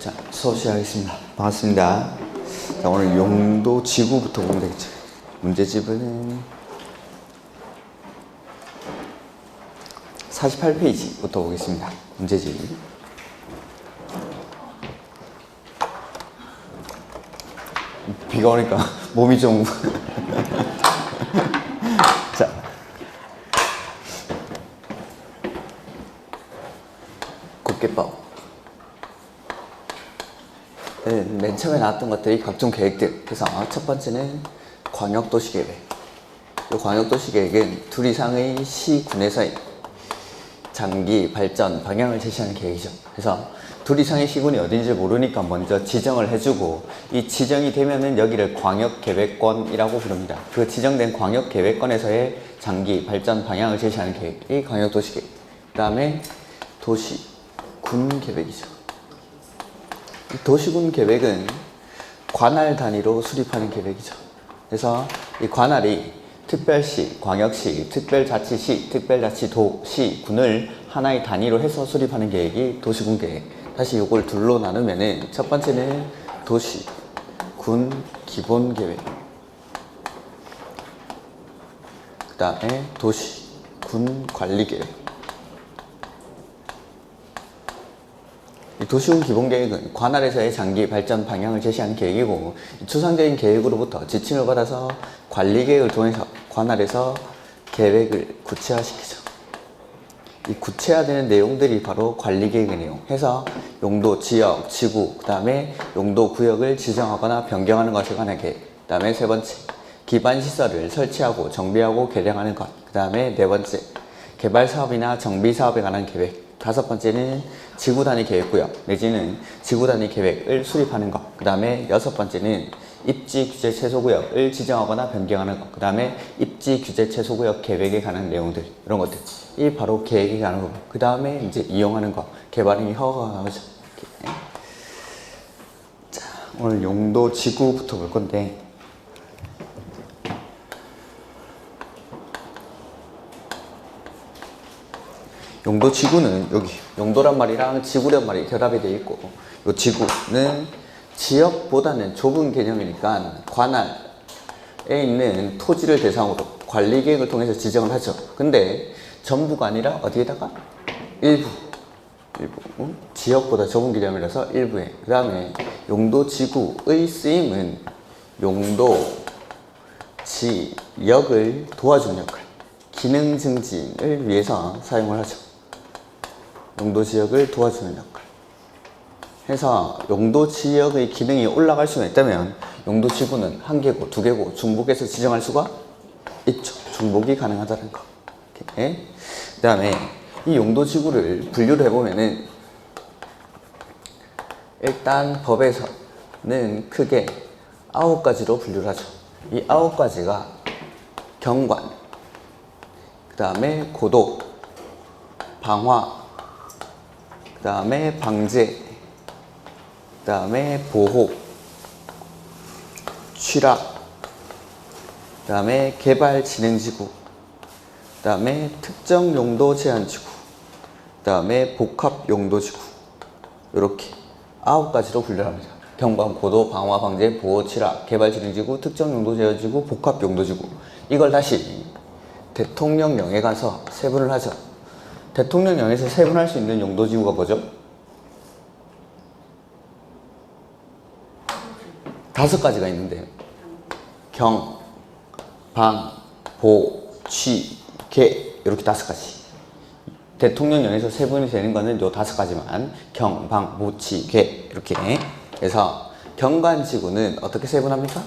자, 수업 시작하겠습니다. 반갑습니다. 자, 오늘 용도 지구부터 보면 되겠죠. 문제집은 48페이지부터 보겠습니다. 문제집. 비가 오니까 몸이 좀 자, 곱게 빠. 맨 처음에 나왔던 것들이 각종 계획들. 그래서 첫 번째는 광역도시계획. 이 광역도시계획은 둘 이상의 시군에서의 장기 발전 방향을 제시하는 계획이죠. 그래서 둘 이상의 시군이 어딘지 모르니까 먼저 지정을 해주고, 이 지정이 되면은 여기를 광역계획권이라고 부릅니다. 그 지정된 광역계획권에서의 장기 발전 방향을 제시하는 계획이 광역도시계획. 그 다음에 도시군계획이죠. 도시군 계획은 관할 단위로 수립하는 계획이죠. 그래서 이 관할이 특별시, 광역시, 특별자치시, 특별자치도시, 군을 하나의 단위로 해서 수립하는 계획이 도시군 계획. 다시 이걸 둘로 나누면은 첫 번째는 도시, 군, 기본 계획. 그 다음에 도시, 군, 관리 계획. 도시군 기본계획은 관할에서의 장기 발전 방향을 제시하는 계획이고, 추상적인 계획으로부터 지침을 받아서 관리계획을 통해서 관할에서 계획을 구체화시키죠. 이 구체화되는 내용들이 바로 관리계획의 내용. 해서 용도, 지역, 지구, 그 다음에 용도, 구역을 지정하거나 변경하는 것에 관한 계획. 그 다음에 세 번째, 기반시설을 설치하고 정비하고 개량하는 것. 그 다음에 네 번째, 개발사업이나 정비사업에 관한 계획. 다섯 번째는 지구단위 계획구역 내지는 지구단위 계획을 수립하는 것. 그 다음에 여섯 번째는 입지 규제 최소구역을 지정하거나 변경하는 것. 그 다음에 입지 규제 최소구역 계획에 관한 내용들, 이런 것들이 바로 계획에 관한 거. 그 다음에 이제 이용하는 것, 개발행위 허가가 나오죠. 자, 오늘 용도 지구부터 볼 건데, 용도 지구는 여기 용도란 말이랑 지구란 말이 결합이 되어 있고, 이 지구는 지역보다는 좁은 개념이니까 관할에 있는 토지를 대상으로 관리계획을 통해서 지정을 하죠. 근데 전부가 아니라 어디에다가? 일부. 지역보다 좁은 개념이라서 일부에. 그 다음에 용도 지구의 쓰임은 용도 지역을 도와주는 역할, 기능 증진을 위해서 사용을 하죠. 용도 지역을 도와주는 역할. 해서 용도 지역의 기능이 올라갈 수가 있다면 용도 지구는 한 개고 두 개고 중복해서 지정할 수가 있죠. 중복이 가능하다는 거. 그 다음에 이 용도 지구를 분류를 해보면은, 일단 법에서는 크게 9가지로 분류를 하죠. 이 9가지가 경관, 그 다음에 고도, 방화, 그 다음에 방제, 그 다음에 보호, 취락, 그 다음에 개발진행지구, 그 다음에 특정용도 제한지구, 그 다음에 복합용도지구. 이렇게 9가지로 분류합니다. 경관, 고도, 방화, 방제, 보호, 취락, 개발진행지구, 특정용도 제한지구, 복합용도지구. 이걸 다시 대통령령에 가서 세분을 하죠. 대통령령에서 세분할 수 있는 용도지구가 뭐죠? 5가지가 있는데, 경, 방, 보, 취, 개, 이렇게 5가지. 대통령령에서 세분이 되는 거는 요 5가지만. 경, 방, 보, 취, 개, 이렇게. 그래서 경관지구는 어떻게 세분합니까?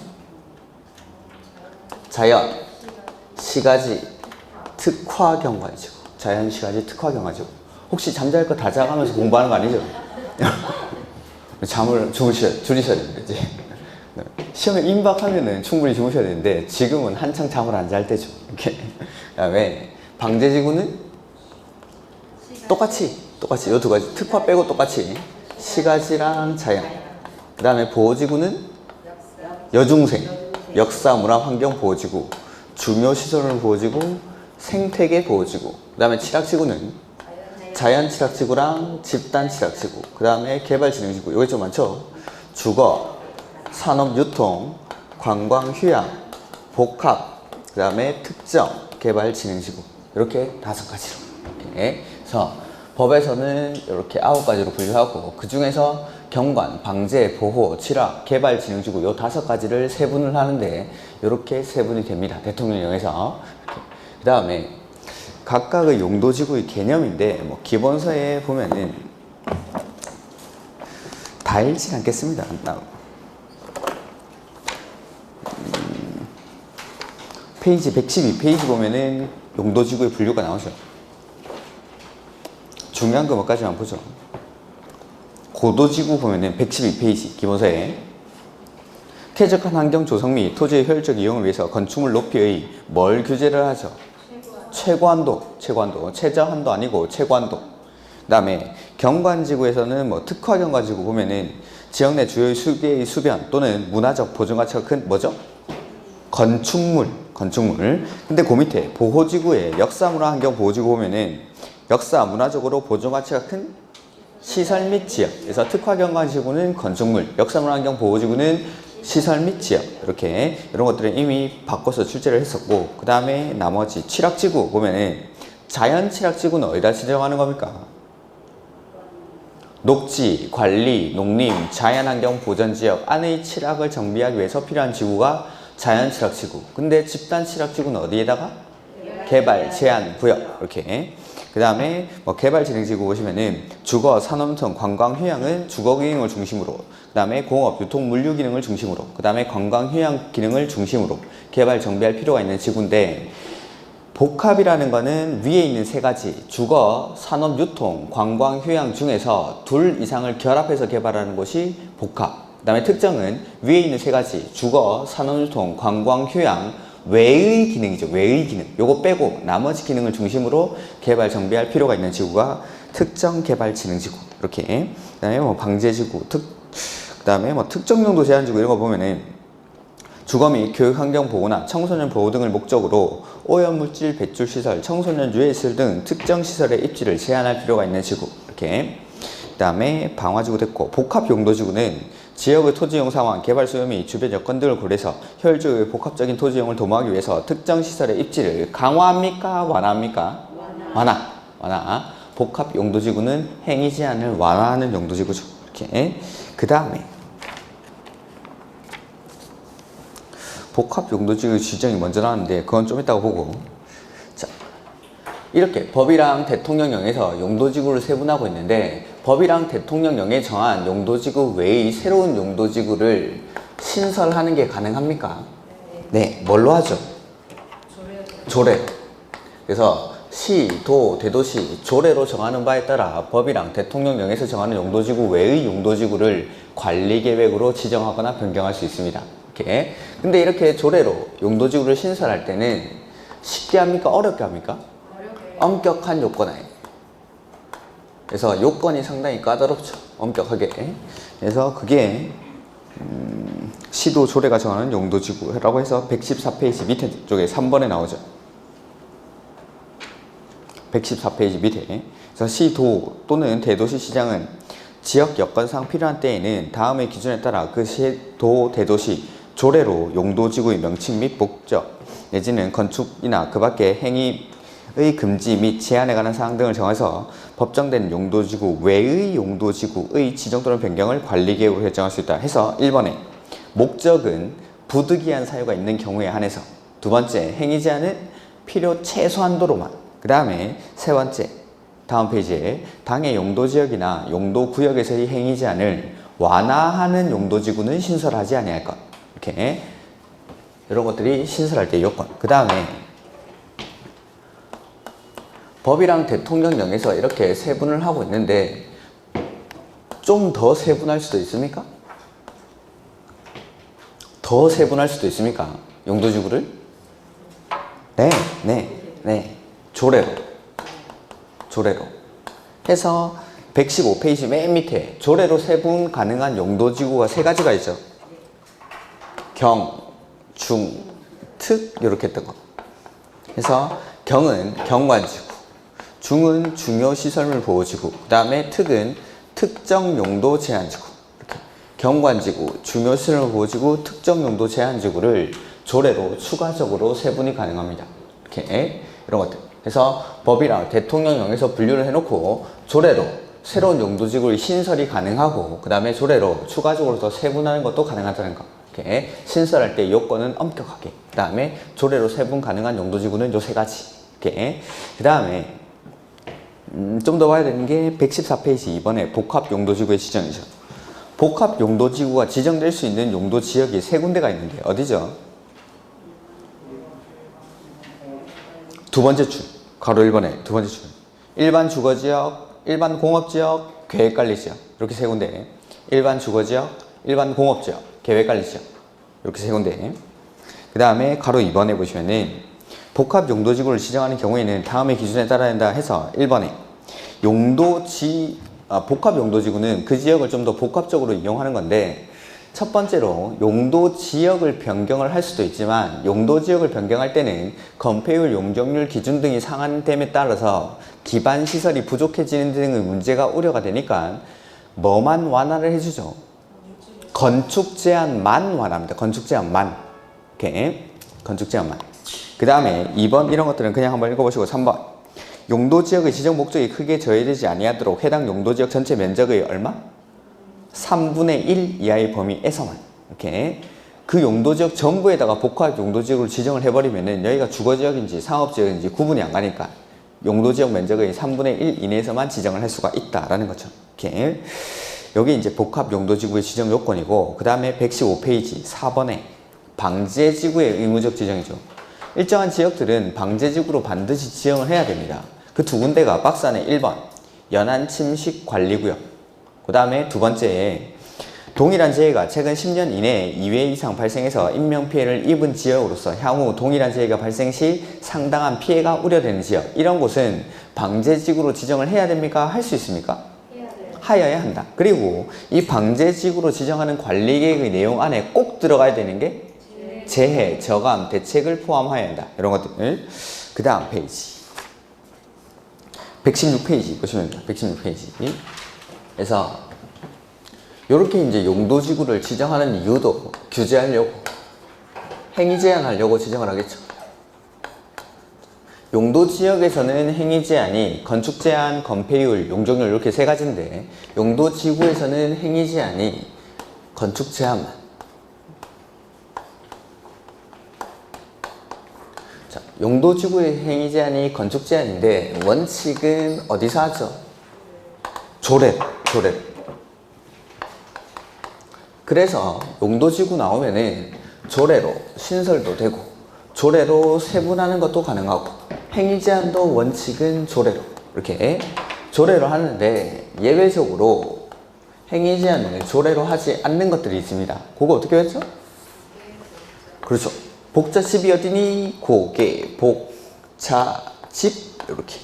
자연, 시가지, 특화경관지구. 자연, 시가지, 특화경관지구. 혹시 잠잘 거 다 자가면서 공부하는 거 아니죠? 잠을 줄이셔야 됩니다. 이제 시험에 임박하면은 충분히 주무셔야 되는데, 지금은 한창 잠을 안 잘 때죠. 이렇게. 그 다음에 방제지구는 똑같이 이 2가지 특화 빼고 똑같이 시가지랑 자연. 그 다음에 보호지구는 여중생, 역사, 문화, 환경 보호지구, 중요시설물 보호지구, 생태계 보호지구. 그 다음에 취락지구는 자연취락지구랑 집단취락지구, 그 다음에 개발진흥지구. 이거 좀 많죠? 주거, 산업, 유통, 관광, 휴양, 복합, 그 다음에 특정, 개발진흥지구. 이렇게 5가지로. 이렇게. 그래서 법에서는 이렇게 9가지로 분류하고, 그 중에서 경관, 방제, 보호, 취락, 개발진흥지구 요 5가지를 세분을 하는데 이렇게 세분이 됩니다. 대통령령에서. 그 다음에 각각의 용도지구의 개념인데 뭐 기본서에 보면은 다 읽진 않겠습니다. 페이지 112페이지 보면은 용도지구의 분류가 나오죠. 중요한 거 몇가지만 보죠. 고도지구 보면은 112페이지 기본서에 쾌적한 환경 조성 및 토지의 효율적 이용을 위해서 건축물 높이의 뭘 규제를 하죠? 최고한도, 최저한도 아니고 최고한도. 그 다음에 경관지구에서는 뭐 특화 경관지구 보면은 지역 내 주요의 수개의 수변 또는 문화적 보존가치가 큰 뭐죠? 건축물. 근데 그 밑에 보호지구에 역사문화 환경 보호지구 보면은 역사 문화적으로 보존가치가 큰 시설 및 지역. 그래서 특화 경관지구는 건축물, 역사문화 환경 보호지구는 시설 및 지역. 이렇게 이런 것들은 이미 바꿔서 출제를 했었고, 그 다음에 나머지 취락지구 보면은 자연 취락지구는 어디다 지정하는 겁니까? 녹지, 관리, 농림, 자연환경 보전지역 안의 취락을 정비하기 위해서 필요한 지구가 자연 취락지구. 근데 집단 취락지구는 어디에다가? 개발, 제한, 구역. 이렇게. 그 다음에 뭐 개발진흥지구 보시면은 주거, 산업청, 관광, 휴양은 주거 기능을 중심으로, 그 다음에 공업, 유통, 물류 기능을 중심으로, 그 다음에 관광, 휴양 기능을 중심으로 개발 정비할 필요가 있는 지구인데, 복합이라는 거는 위에 있는 3가지 주거, 산업, 유통, 관광, 휴양 중에서 둘 이상을 결합해서 개발하는 것이 복합. 그 다음에 특정은 위에 있는 3가지 주거, 산업, 유통, 관광, 휴양 외의 기능이죠. 외의 기능. 요거 빼고 나머지 기능을 중심으로 개발 정비할 필요가 있는 지구가 특정 개발 진흥지구. 이렇게. 그다음에 뭐 방제지구, 그다음에 뭐 특정 용도 제한지구 이런 거 보면은 주거 및 교육 환경 보호나 청소년 보호 등을 목적으로 오염물질 배출 시설, 청소년 유해시설 등 특정 시설의 입지를 제한할 필요가 있는 지구. 이렇게. 그다음에 방화지구 됐고, 복합 용도지구는 지역의 토지이용 상황, 개발 수요 및 주변 여건 등을 고려해서 효율적이고 복합적인 토지이용을 도모하기 위해서 특정 시설의 입지를 강화합니까? 완화합니까? 완화. 복합 용도지구는 행위 제한을 완화하는 용도지구죠. 이렇게. 그 다음에 복합 용도지구 지정이 먼저 나왔는데 그건 좀 이따가 보고, 자, 이렇게 법이랑 대통령령에서 용도지구를 세분하고 있는데, 법이랑 대통령령에 정한 용도지구 외의 새로운 용도지구를 신설하는 게 가능합니까? 네, 뭘로 하죠? 조례. 그래서 시, 도, 대도시 조례로 정하는 바에 따라 법이랑 대통령령에서 정하는 용도지구 외의 용도지구를 관리계획으로 지정하거나 변경할 수 있습니다. 이렇게. 근데 이렇게 조례로 용도지구를 신설할 때는 쉽게 합니까? 어렵게 합니까? 엄격한 요건하에. 그래서 요건이 상당히 까다롭죠. 엄격하게. 그래서 그게 시도 조례가 정하는 용도지구라고 해서 114페이지 밑에 쪽에 3번에 나오죠. 114페이지 밑에. 그래서 시도 또는 대도시 시장은 지역 여건상 필요한 때에는 다음의 기준에 따라 그 시도 대도시 조례로 용도지구의 명칭 및 목적 내지는 건축이나 그 밖의 행위의 금지 및 제한에 관한 사항 등을 정해서 법정된 용도지구 외의 용도지구의 지정 또는 변경을 관리계획으로 결정할 수 있다 해서 1번에 목적은 부득이한 사유가 있는 경우에 한해서, 두 번째 행위 제한은 필요 최소한도로만, 그 다음에 세 번째 다음 페이지에 당해 용도지역이나 용도구역에서의 행위 제한을 완화하는 용도지구는 신설하지 아니할 것. 이렇게 이런 것들이 신설할 때 요건. 그 다음에 법이랑 대통령령에서 이렇게 세분을 하고 있는데 좀 더 세분할 수도 있습니까? 더 세분할 수도 있습니까? 용도지구를? 네. 조례로 해서 115페이지 맨 밑에 조례로 세분 가능한 용도지구가 3가지가 있죠. 경, 중, 특 이렇게 했던 거. 그래서 경은 경관지구, 중은 중요시설물 보호지구, 그 다음에 특은 특정 용도 제한지구, 이렇게 경관지구, 중요시설물 보호지구, 특정 용도 제한지구를 조례로 추가적으로 세분이 가능합니다. 이렇게 이런 것들. 그래서 법이랑 대통령령에서 분류를 해놓고 조례로 새로운 용도지구의 신설이 가능하고, 그 다음에 조례로 추가적으로 더 세분하는 것도 가능하다는 거. 이렇게 신설할 때 요건은 엄격하게, 그 다음에 조례로 세분 가능한 용도지구는 요 세 가지. 이렇게 그 다음에 좀 더 봐야 되는 게 114페이지 2번에 복합용도지구의 지정이죠. 복합용도지구가 지정될 수 있는 용도지역이 세 군데가 있는데 어디죠? 두 번째 줄, 가로 1번에 두 번째 줄. 일반 주거지역, 일반 공업지역, 계획관리지역, 이렇게 세 군데. 일반 주거지역, 일반 공업지역, 계획관리지역, 이렇게 세 군데. 그 다음에 가로 2번에 보시면은 복합용도지구를 지정하는 경우에는 다음의 기준에 따라야 한다 해서 1번에 복합용도지구는 그 지역을 좀 더 복합적으로 이용하는 건데, 첫 번째로 용도지역을 변경을 할 수도 있지만 용도지역을 변경할 때는 건폐율, 용적률 기준 등이 상한됨에 따라서 기반시설이 부족해지는 등의 문제가 우려가 되니까 뭐만 완화를 해주죠? 건축제한만 완화합니다. 건축제한만. 이렇게 건축제한만. 그 다음에 2번 이런 것들은 그냥 한번 읽어보시고 3번 용도지역의 지정 목적이 크게 저해되지 아니하도록 해당 용도지역 전체 면적의 얼마? 3분의 1 이하의 범위에서만. 이렇게 그 용도지역 전부에다가 복합 용도지역으로 지정을 해버리면은 여기가 주거지역인지 상업지역인지 구분이 안 가니까 용도지역 면적의 3분의 1 이내에서만 지정을 할 수가 있다라는 거죠. 이렇게 여기 이제 복합 용도지구의 지정 요건이고, 그 다음에 115페이지 4번에 방제지구의 의무적 지정이죠. 일정한 지역들은 방제지구로 반드시 지정을 해야 됩니다. 그 두 군데가 박스 안에 1번 연안 침식 관리구역, 그 다음에 두 번째에 동일한 재해가 최근 10년 이내에 2회 이상 발생해서 인명피해를 입은 지역으로서 향후 동일한 재해가 발생 시 상당한 피해가 우려되는 지역, 이런 곳은 방제지구로 지정을 해야 됩니까? 할 수 있습니까? 하여야 한다. 그리고 이 방제지구로 지정하는 관리계획의 내용 안에 꼭 들어가야 되는 게 재해, 저감, 대책을 포함하여야 한다. 이런 것들. 그 다음 페이지 116페이지 보시면 됩니다. 116페이지 그래서 이렇게 이제 용도지구를 지정하는 이유도 규제하려고, 행위 제한하려고 지정을 하겠죠. 용도지역에서는 행위 제한이 건축 제한, 건폐율, 용적률 이렇게 세 가지인데, 용도지구에서는 행위 제한이 건축 제한만. 자, 용도지구의 행위 제한이 건축 제한인데 원칙은 어디서 하죠? 조례. 그래서 용도지구 나오면은 조례로 신설도 되고 조례로 세분하는 것도 가능하고 행위 제한도 원칙은 조례로 이렇게 조례로 하는데, 예외적으로 행위 제한을 조례로 하지 않는 것들이 있습니다. 그거 어떻게 했죠? 그렇죠. 복자집이 어디니? 고개, 복자집 이렇게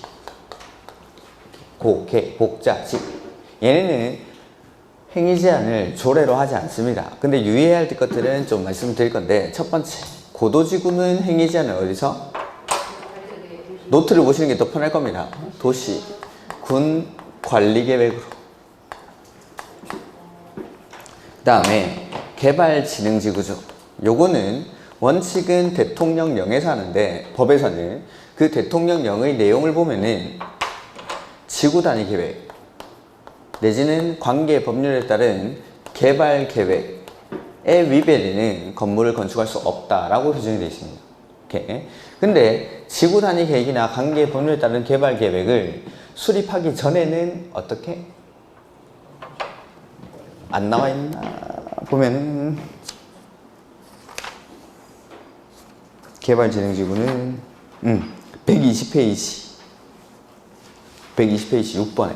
고개, 복자집. 얘네는 행위 제한을 조례로 하지 않습니다. 근데 유의해야 할 것들은 좀 말씀드릴 건데, 첫 번째, 고도지구는 행위 제한을 어디서? 노트를 보시는 게 더 편할 겁니다. 도시, 군 관리계획으로. 그 다음에 개발진흥지구죠. 요거는 원칙은 대통령령에서 하는데, 법에서는 그 대통령령의 내용을 보면은 지구단위 계획 내지는 관계 법률에 따른 개발 계획에 위배되는 건물을 건축할 수 없다라고 규정이 되어 있습니다. 이렇게. 근데 지구 단위 계획이나 관계 법률에 따른 개발 계획을 수립하기 전에는 어떻게? 안 나와 있나? 보면은 개발진흥지구는 120페이지 6번에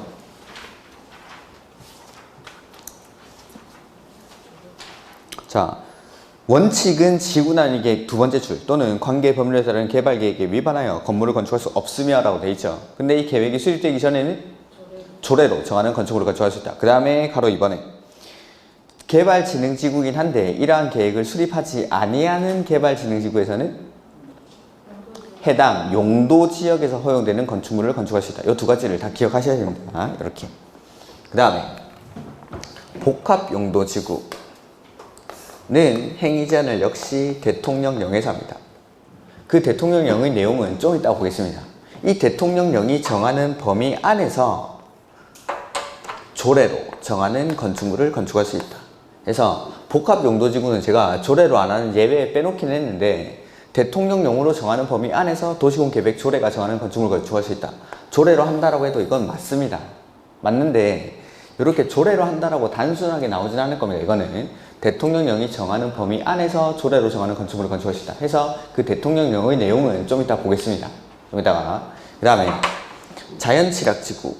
자, 원칙은 지구단위 계획 두 번째 줄 또는 관계 법률에 따른 개발 계획에 위반하여 건물을 건축할 수 없으며 라고 되어 있죠. 근데 이 계획이 수립되기 전에는 조례로 정하는 건축으로 건축할 수 있다. 그 다음에 가로 2번에 개발진흥지구이긴 한데 이러한 계획을 수립하지 아니하는 개발진흥지구에서는 해당 용도 지역에서 허용되는 건축물을 건축할 수 있다. 이 두 가지를 다 기억하셔야 됩니다. 이렇게. 그 다음에 복합 용도 지구는 행위 제한을 역시 대통령령에서 합니다. 그 대통령령의 내용은 좀 이따 보겠습니다. 이 대통령령이 정하는 범위 안에서 조례로 정하는 건축물을 건축할 수 있다. 그래서 복합 용도 지구는 제가 조례로 안 하는 예외에 빼놓긴 했는데 대통령령으로 정하는 범위 안에서 도시군 계획 조례가 정하는 건축물을 건축할 수 있다. 조례로 한다라고 해도 이건 맞습니다. 맞는데 이렇게 조례로 한다라고 단순하게 나오진 않을 겁니다. 이거는 대통령령이 정하는 범위 안에서 조례로 정하는 건축물을 건축할 수 있다. 해서 그 대통령령의 내용은 좀 이따 보겠습니다. 좀 이따가. 그 다음에 자연취락지구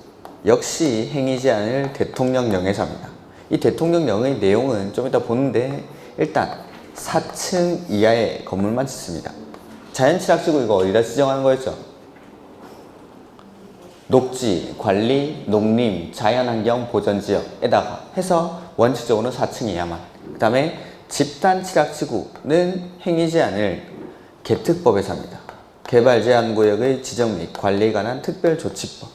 역시 행위 제한을 대통령령에서 합니다. 이 대통령령의 내용은 좀 이따 보는데 일단 4층 이하의 건물만 짓습니다. 자연취락지구 이거 어디다 지정하는 거였죠? 녹지, 관리, 농림, 자연환경 보전지역에다가 해서 원칙적으로는 4층 이하만. 그 다음에 집단취락지구는 행위 제한을 개특법에서 합니다. 개발제한구역의 지정 및 관리에 관한 특별조치법.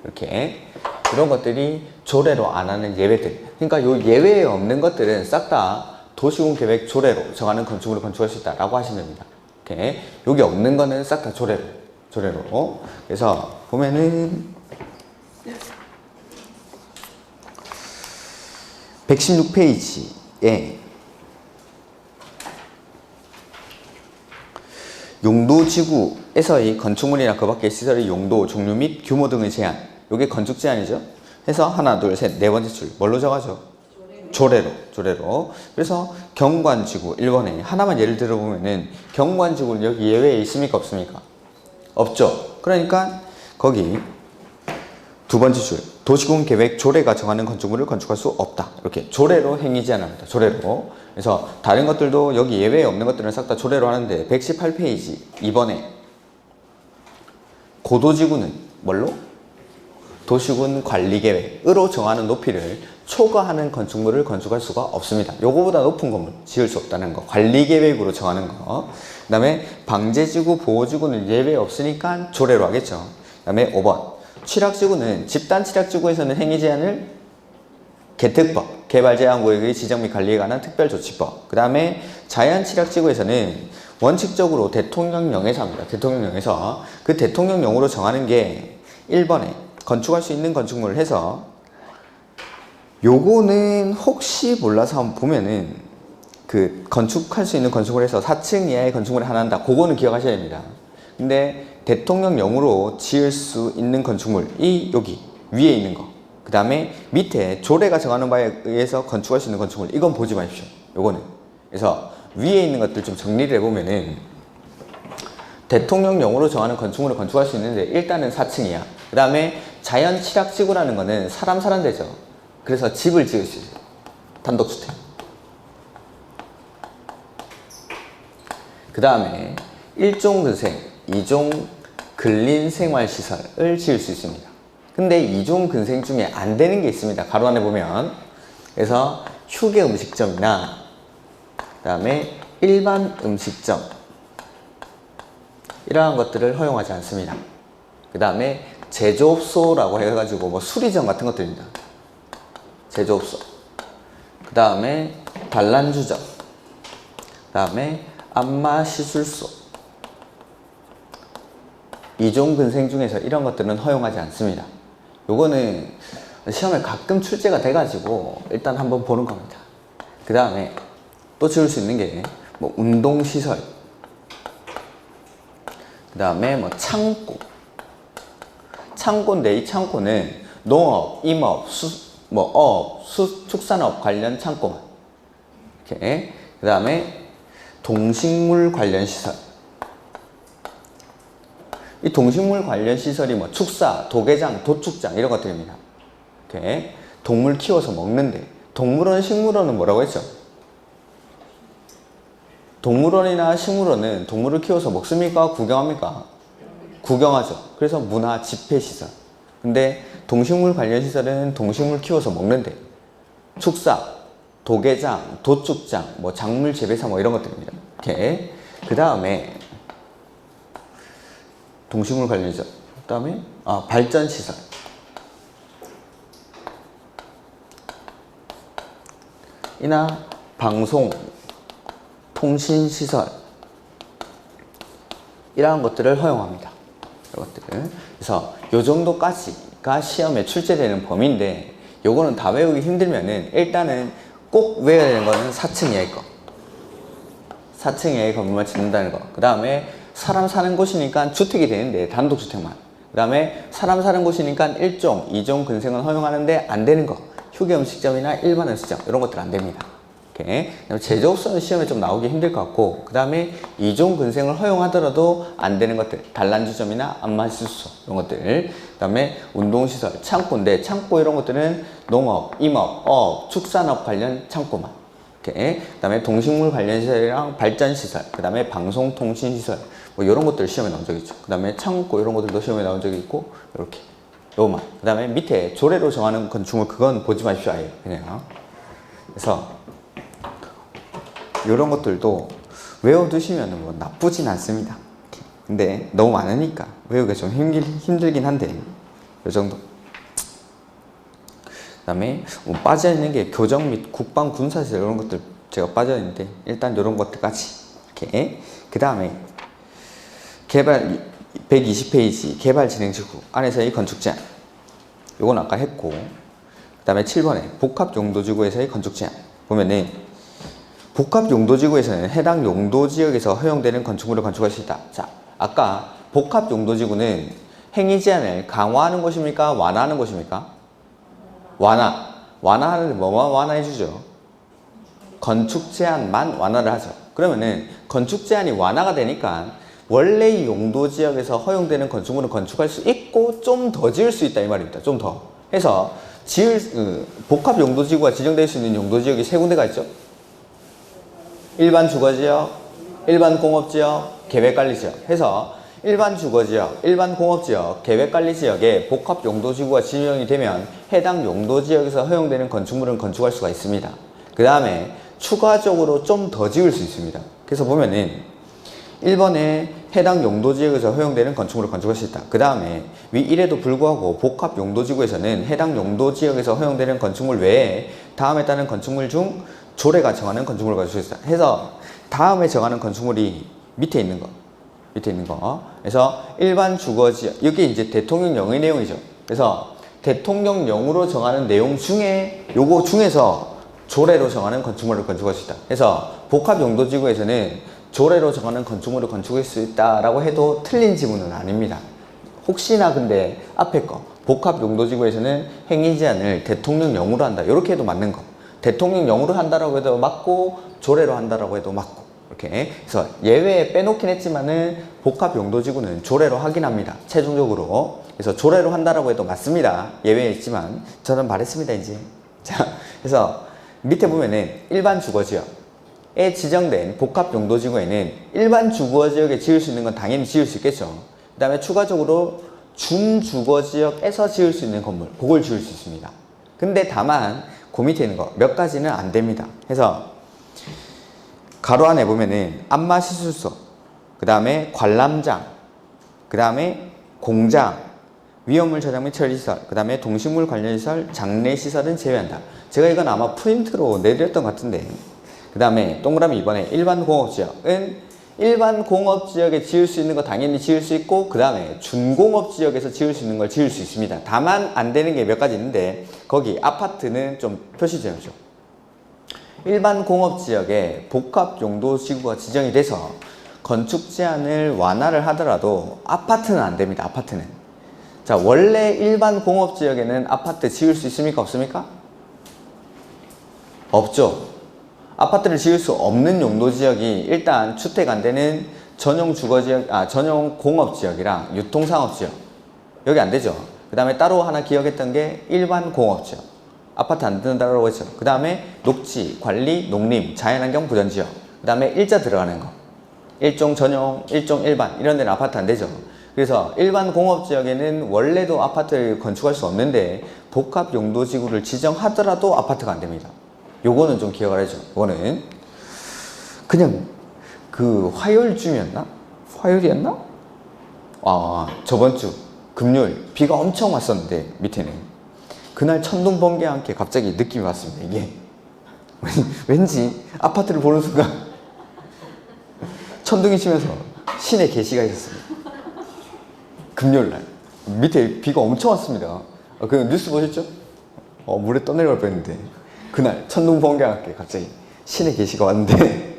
이렇게 이런 것들이 조례로 안 하는 예외들. 그러니까 요 예외에 없는 것들은 싹 다 도시군 계획 조례로 정하는 건축물을 건축할 수 있다라고 하시면 됩니다. 이렇게 여기 없는 거는 싹 다 조례로. 그래서 보면은 116페이지에 용도지구에서의 건축물이나 그 밖의 시설의 용도, 종류 및 규모 등의 제한. 이게 건축 제한이죠. 해서 하나, 둘, 셋, 네 번째 줄. 뭘로 정하죠? 조례로. 그래서 경관지구 1번에 하나만 예를 들어보면은 경관지구는 여기 예외에 있습니까? 없습니까? 없죠. 그러니까 거기 두 번째 줄. 도시군 계획 조례가 정하는 건축물을 건축할 수 없다. 이렇게 조례로 행위 제한합니다. 조례로. 그래서 다른 것들도 여기 예외에 없는 것들은 싹 다 조례로 하는데 118페이지 2번에 고도지구는 뭘로? 도시군 관리계획으로 정하는 높이를 초과하는 건축물을 건축할 수가 없습니다. 요거보다 높은 건물 지을 수 없다는 거. 관리계획으로 정하는 거. 그 다음에 방제지구, 보호지구는 예외 없으니까 조례로 하겠죠. 그 다음에 5번 취락지구는 집단취락지구에서는 행위 제한을 개특법, 개발제한구역의 지정 및 관리에 관한 특별조치법. 그 다음에 자연취락지구에서는 원칙적으로 대통령령에서 합니다. 대통령령에서 그 대통령령으로 정하는 게 1번에 건축할 수 있는 건축물을 해서 요거는 혹시 몰라서 한번 보면은 그 건축할 수 있는 건축물을 해서 4층 이하의 건축물을 하나 한다. 그거는 기억하셔야 됩니다. 근데 대통령령으로 지을 수 있는 건축물이 여기 위에 있는 거. 그 다음에 밑에 조례가 정하는 바에 의해서 건축할 수 있는 건축물. 이건 보지 마십시오. 요거는. 그래서 위에 있는 것들 좀 정리를 해보면은 대통령령으로 정하는 건축물을 건축할 수 있는데 일단은 4층 이하. 그 다음에 자연취락지구라는 거는 사람 사는 데죠. 그래서 집을 지을 수 있어요. 단독주택. 그 다음에 1종 근생, 2종 근린생활시설을 지을 수 있습니다. 근데 2종 근생 중에 안 되는 게 있습니다. 가로 안에 보면. 그래서 휴게 음식점이나 그 다음에 일반 음식점 이러한 것들을 허용하지 않습니다. 그 다음에 제조업소라고 해가지고 뭐 수리점 같은 것들입니다. 제조업소. 그 다음에 단란주점. 그 다음에 안마시술소. 2종 근생 중에서 이런 것들은 허용하지 않습니다. 요거는 시험에 가끔 출제가 돼가지고 일단 한번 보는 겁니다. 그 다음에 또 지을 수 있는 게 뭐 운동시설. 그 다음에 뭐 창고. 창고인데 이 창고는 농업, 임업, 축산업 관련 창고만. 이렇게. 그 다음에 동식물 관련 시설. 이 동식물 관련 시설이 뭐 축사, 도개장, 도축장 이런 것들입니다. 이렇게. 동물 키워서 먹는데. 동물원, 식물원은 뭐라고 했죠? 동물원이나 식물원은 동물을 키워서 먹습니까? 구경합니까? 구경하죠. 그래서 문화 집회시설. 근데 동식물 관련 시설은 동식물 키워서 먹는데 축사, 도개장, 도축장, 뭐 작물 재배사 뭐 이런 것들입니다. 이렇게. 그 다음에 동식물 관련시설. 그 다음에 발전시설. 이나 방송, 통신시설. 이러한 것들을 허용합니다. 이런 것들을. 그래서 요 정도까지가 시험에 출제되는 범위인데, 요거는 다 외우기 힘들면은 일단은 꼭 외워야 되는 거는 4층 이하의 거. 4층 이하의 건물만 짓는다는 거. 그 다음에 사람 사는 곳이니까 주택이 되는데 단독주택만. 그 다음에 사람 사는 곳이니까 1종, 2종 근생은 허용하는데 안 되는 거. 휴게 음식점이나 일반 음식점 이런 것들 안 됩니다. 이렇게. 제조업소는 시험에 좀 나오기 힘들 것 같고, 그 다음에 2종 근생을 허용하더라도 안 되는 것들, 단란주점이나 안마시설소 이런 것들. 그 다음에 운동시설, 창고인데 창고 이런 것들은 농업, 임업, 어업, 축산업 관련 창고만. 이렇게. 그 다음에 동식물 관련 시설이랑 발전시설, 그 다음에 방송통신시설 뭐 이런 것들 시험에 나온 적이 있죠. 그 다음에 창고 이런 것들도 시험에 나온 적이 있고, 이렇게 요만. 그 다음에 밑에 조례로 정하는 건축물, 그건 보지 마십시오. 아예 그냥. 그래서 이런 것들도 외워두시면 뭐 나쁘진 않습니다. 근데 너무 많으니까 외우기가 좀 힘들긴 한데 이 정도. 그 다음에 뭐 빠져있는 게 교정 및 국방 군사시설 이런 것들 제가 빠져있는데, 일단 이런 것들까지 이렇게. 그 다음에 개발 120페이지 개발 진행지구 안에서의 건축 제한, 요건 아까 했고, 그 다음에 7번에 복합용도지구에서의 건축 제한 보면은, 복합용도지구에서는 해당 용도지역에서 허용되는 건축물을 건축할 수 있다. 자, 아까 복합용도지구는 행위 제한을 강화하는 것입니까? 완화하는 것입니까? 완화하는데 뭐만 완화해주죠? 건축 제한만 완화를 하죠. 그러면은 건축 제한이 완화가 되니까 원래 용도지역에서 허용되는 건축물은 건축할 수 있고 좀 더 지을 수 있다 이 말입니다. 좀 더 해서 복합용도지구가 지정될 수 있는 용도지역이 세 군데가 있죠. 일반 주거지역, 일반 공업지역, 계획관리지역 해서 일반 주거지역, 일반 공업지역, 계획관리지역에 복합용도지구가 지정이 되면 해당 용도지역에서 허용되는 건축물은 건축할 수가 있습니다. 그 다음에 추가적으로 좀 더 지을 수 있습니다. 그래서 보면은 1번에 해당 용도지역에서 허용되는 건축물을 건축할 수 있다. 그 다음에 위 1에도 불구하고 복합용도지구에서는 해당 용도지역에서 허용되는 건축물 외에 다음에 따른 건축물 중 조례가 정하는 건축물을 건축할 수 있다. 해서 다음에 정하는 건축물이 밑에 있는 거. 그래서 일반 주거지역, 이게 이제 대통령령의 내용이죠. 그래서 대통령령으로 정하는 내용 중에 요거 중에서 조례로 정하는 건축물을 건축할 수 있다. 그래서 복합용도지구에서는 조례로 정하는 건축물을 건축할 수 있다라고 해도 틀린 지문은 아닙니다. 혹시나 근데 앞에 거 복합용도지구에서는 행위 제한을 대통령령으로 한다, 이렇게 해도 맞는 거. 대통령령으로 한다라고 해도 맞고 조례로 한다라고 해도 맞고, 이렇게. 그래서 예외에 빼놓긴 했지만은 복합용도지구는 조례로 하긴 합니다. 최종적으로. 그래서 조례로 한다라고 해도 맞습니다. 예외에 있지만 저는 말했습니다 이제. 자, 그래서 밑에 보면은 일반 주거지역에 지정된 복합용도지구에는 일반 주거지역에 지을 수 있는 건 당연히 지을 수 있겠죠. 그 다음에 추가적으로 준주거지역에서 지을 수 있는 건물, 그걸 지을 수 있습니다. 근데 다만 그 밑에 있는 거 몇 가지는 안 됩니다. 해서 가로 안에 보면은 안마시술소, 그 다음에 관람장, 그 다음에 공장, 위험물 저장 및 처리시설, 그 다음에 동식물 관련시설, 장례시설은 제외한다. 제가 이건 아마 프린트로 내드렸던 것 같은데, 그 다음에 동그라미 2번에 일반 공업지역은 일반 공업지역에 지을 수 있는 거 당연히 지을 수 있고, 그 다음에 준공업지역에서 지을 수 있는 걸 지을 수 있습니다. 다만 안 되는 게 몇 가지 있는데, 거기 아파트는 좀 표시 좀 해줘. 일반 공업지역에 복합용도지구가 지정이 돼서 건축 제한을 완화를 하더라도 아파트는 안 됩니다. 아파트는. 자, 원래 일반 공업지역에는 아파트 지을 수 있습니까? 없습니까? 없죠. 아파트를 지을 수 없는 용도지역이 일단 주택 안 되는 전용 주거지역, 전용 공업지역이랑 유통상업지역. 여기 안 되죠. 그 다음에 따로 하나 기억했던 게 일반 공업지역. 아파트 안 된다고 했죠. 그 다음에 녹지, 관리, 농림, 자연환경 부전지역. 그 다음에 일자 들어가는 거. 일종 전용, 일종 일반. 이런 데는 아파트 안 되죠. 그래서 일반 공업지역에는 원래도 아파트를 건축할 수 없는데 복합용도지구를 지정하더라도 아파트가 안 됩니다. 요거는 좀 기억을 해줘. 요거는 그냥 그 화요일쯤이었나? 화요일이었나? 저번 주 금요일 비가 엄청 왔었는데 밑에는 그날 천둥 번개와 함께 갑자기 느낌이 왔습니다. 이게 왠지 아파트를 보는 순간 천둥이 치면서 신의 계시가 있었습니다. 금요일날 밑에 비가 엄청 왔습니다. 그 뉴스 보셨죠? 물에 떠내려갈 뻔했는데 그날 천둥 번개와 함께 갑자기 신의 계시가 왔는데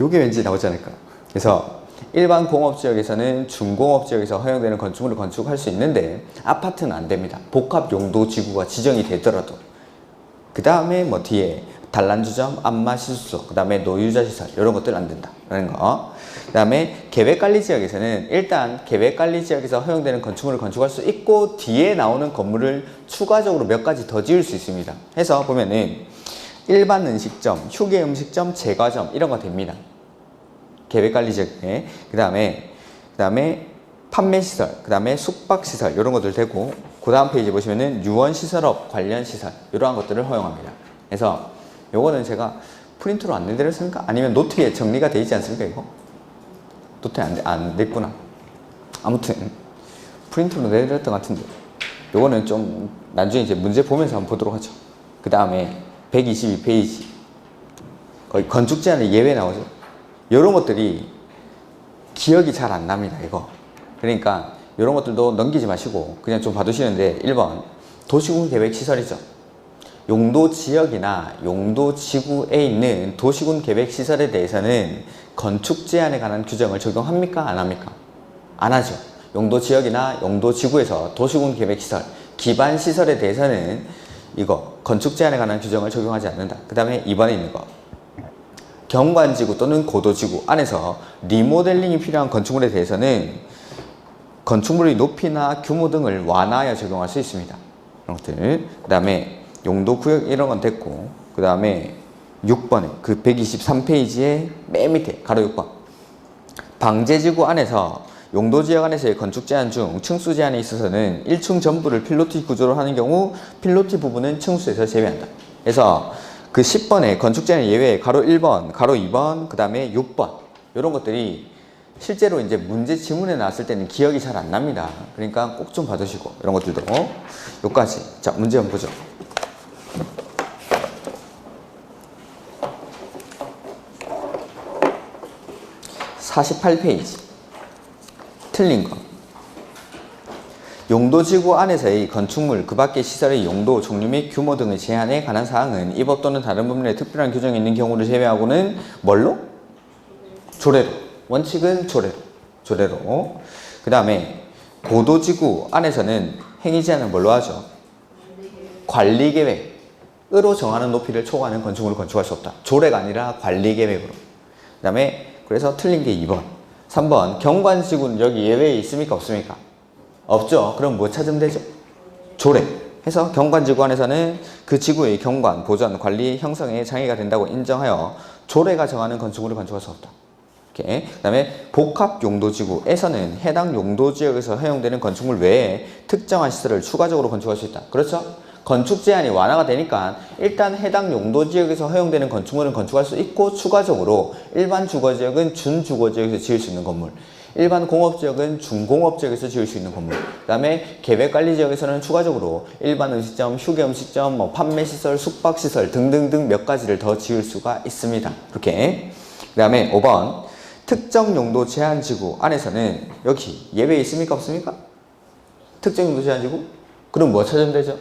요게 왠지 나오지 않을까. 그래서 일반 공업지역에서는 중공업지역에서 허용되는 건축물을 건축할 수 있는데 아파트는 안 됩니다. 복합용도지구가 지정이 되더라도. 그 다음에 뭐 뒤에 단란주점, 안마시설소, 그 다음에 노유자시설 이런 것들은 안 된다라는 거. 그 다음에 계획관리지역에서는 일단 계획관리지역에서 허용되는 건축물을 건축할 수 있고 뒤에 나오는 건물을 추가적으로 몇 가지 더 지을 수 있습니다. 해서 보면은 일반 음식점, 휴게 음식점, 제과점 이런 거 됩니다. 계획관리지역에. 그 다음에 판매시설, 그 다음에 숙박시설 이런 것들 되고, 그 다음 페이지 보시면은 유원시설업 관련시설 이러한 것들을 허용합니다. 그래서 요거는 제가 프린트로 안 내드렸습니까? 아니면 노트에 정리가 되어 있지 않습니까? 이거? 노트에 안 됐구나. 아무튼 프린트로 내드렸던 것 같은데 요거는 좀 나중에 이제 문제 보면서 한번 보도록 하죠. 그 다음에 122페이지 거의 건축 제한의 예외 나오죠. 이런 것들이 기억이 잘 안 납니다. 이거 그러니까 이런 것들도 넘기지 마시고 그냥 좀 봐두시는데 1번 도시군 계획 시설이죠. 용도지역이나 용도지구에 있는 도시군 계획 시설에 대해서는 건축 제한에 관한 규정을 적용합니까? 안 합니까? 안 하죠. 용도지역이나 용도지구에서 도시군 계획 시설, 기반 시설에 대해서는 이거 건축 제한에 관한 규정을 적용하지 않는다. 그 다음에 2번에 있는 거 경관지구 또는 고도지구 안에서 리모델링이 필요한 건축물에 대해서는 건축물의 높이나 규모 등을 완화하여 적용할 수 있습니다. 이런 것들. 그 다음에 용도구역 이런 건 됐고, 그 다음에 6번에 그 123페이지의 맨 밑에 가로 6번 방제지구 안에서 용도지역 안에서의 건축 제한 중 층수 제한에 있어서는 1층 전부를 필로티 구조로 하는 경우 필로티 부분은 층수에서 제외한다. 그래서 그 10번에 건축 제한 예외 가로 1번, 가로 2번, 그 다음에 6번 이런 것들이 실제로 이제 문제 지문에 나왔을 때는 기억이 잘 안 납니다. 그러니까 꼭 좀 봐두시고 이런 것들도 여기까지. 자, 문제 한번 보죠. (48페이지) 틀린 거. 용도지구 안에서의 건축물 그 밖의 시설의 용도, 종류 및 규모 등의 제한에 관한 사항은 이 법 또는 다른 법률에 특별한 규정이 있는 경우를 제외하고는 뭘로? 조례로. 원칙은 조례로. 그 다음에 고도지구 안에서는 행위 제한을 뭘로 하죠? 관리계획으로 정하는 높이를 초과하는 건축물을 건축할 수 없다. 조례가 아니라 관리계획으로. 그 다음에 그래서 틀린 게 2번. 3번 경관지구는 여기 예외에 있습니까? 없습니까? 없죠. 그럼 뭐 찾으면 되죠? 조례. 해서 경관지구 안에서는 그 지구의 경관, 보전, 관리, 형성에 장애가 된다고 인정하여 조례가 정하는 건축물을 건축할 수 없다. 이렇게. 그 다음에 복합용도지구에서는 해당 용도지역에서 허용되는 건축물 외에 특정한 시설을 추가적으로 건축할 수 있다. 그렇죠? 건축 제한이 완화가 되니까 일단 해당 용도지역에서 허용되는 건축물은 건축할 수 있고 추가적으로 일반 주거지역은 준주거지역에서 지을 수 있는 건물, 일반 공업지역은 중공업지역에서 지을 수 있는 건물, 그 다음에 계획관리지역에서는 추가적으로 일반 음식점, 휴게음식점, 뭐 판매시설, 숙박시설 등등등 몇 가지를 더 지을 수가 있습니다. 이렇게. 그 다음에 5번 특정 용도 제한지구 안에서는 여기 예외 있습니까? 없습니까? 특정 용도 제한지구? 그럼 뭐 찾으면 되죠?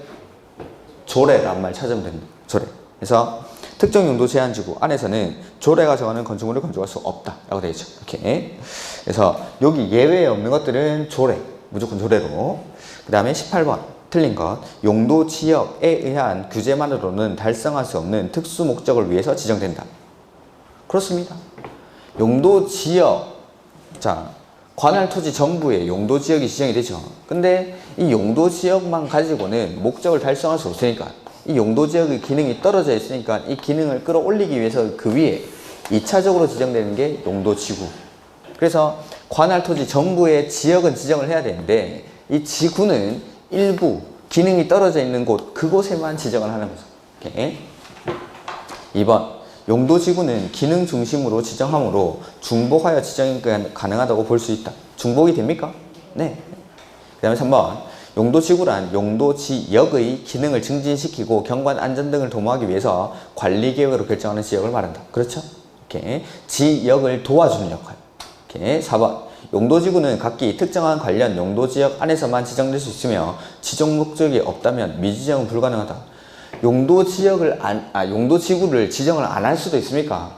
조례란 말 찾으면 됩니다. 조례. 그래서 특정 용도 제한지구 안에서는 조례가 정하는 건축물을 건축할 수 없다 라고 되어 있죠. 이렇게. 그래서 여기 예외에 없는 것들은 조례, 무조건 조례로. 그 다음에 18번 틀린 것 용도 지역에 의한 규제만으로는 달성할 수 없는 특수 목적을 위해서 지정된다. 그렇습니다. 용도 지역, 자 관할 토지 전부에 용도 지역이 지정이 되죠. 근데 이 용도 지역만 가지고는 목적을 달성할 수 없으니까 이 용도 지역의 기능이 떨어져 있으니까 이 기능을 끌어올리기 위해서 그 위에 2차적으로 지정되는 게 용도 지구. 그래서 관할 토지 전부의 지역은 지정을 해야 되는데 이 지구는 일부 기능이 떨어져 있는 곳 그곳에만 지정을 하는 거죠. 이렇게. 2번 용도지구는 기능 중심으로 지정하므로 중복하여 지정이 가능하다고 볼 수 있다. 중복이 됩니까? 네. 그 다음에 3번. 용도지구란 용도지역의 기능을 증진시키고 경관 안전 등을 도모하기 위해서 관리계획으로 결정하는 지역을 말한다. 그렇죠? 이렇게 지역을 도와주는 역할. 이렇게 4번. 용도지구는 각기 특정한 관련 용도지역 안에서만 지정될 수 있으며 지정 목적이 없다면 미지정은 불가능하다. 용도지구를 지정을 안 할 수도 있습니까?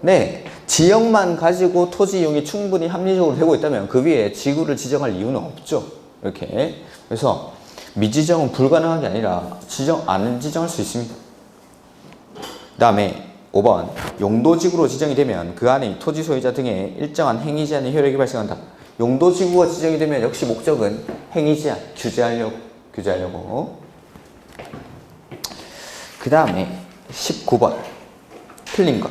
네. 지역만 가지고 토지 이용이 충분히 합리적으로 되고 있다면 그 위에 지구를 지정할 이유는 없죠. 이렇게. 그래서 미지정은 불가능한 게 아니라 안 지정할 수 있습니다. 그 다음에 5번. 용도지구로 지정이 되면 그 안의 토지 소유자 등의 일정한 행위 제한의 효력이 발생한다. 용도지구가 지정이 되면 역시 목적은 행위 제한, 규제하려고. 그 다음에 19번. 틀린 것.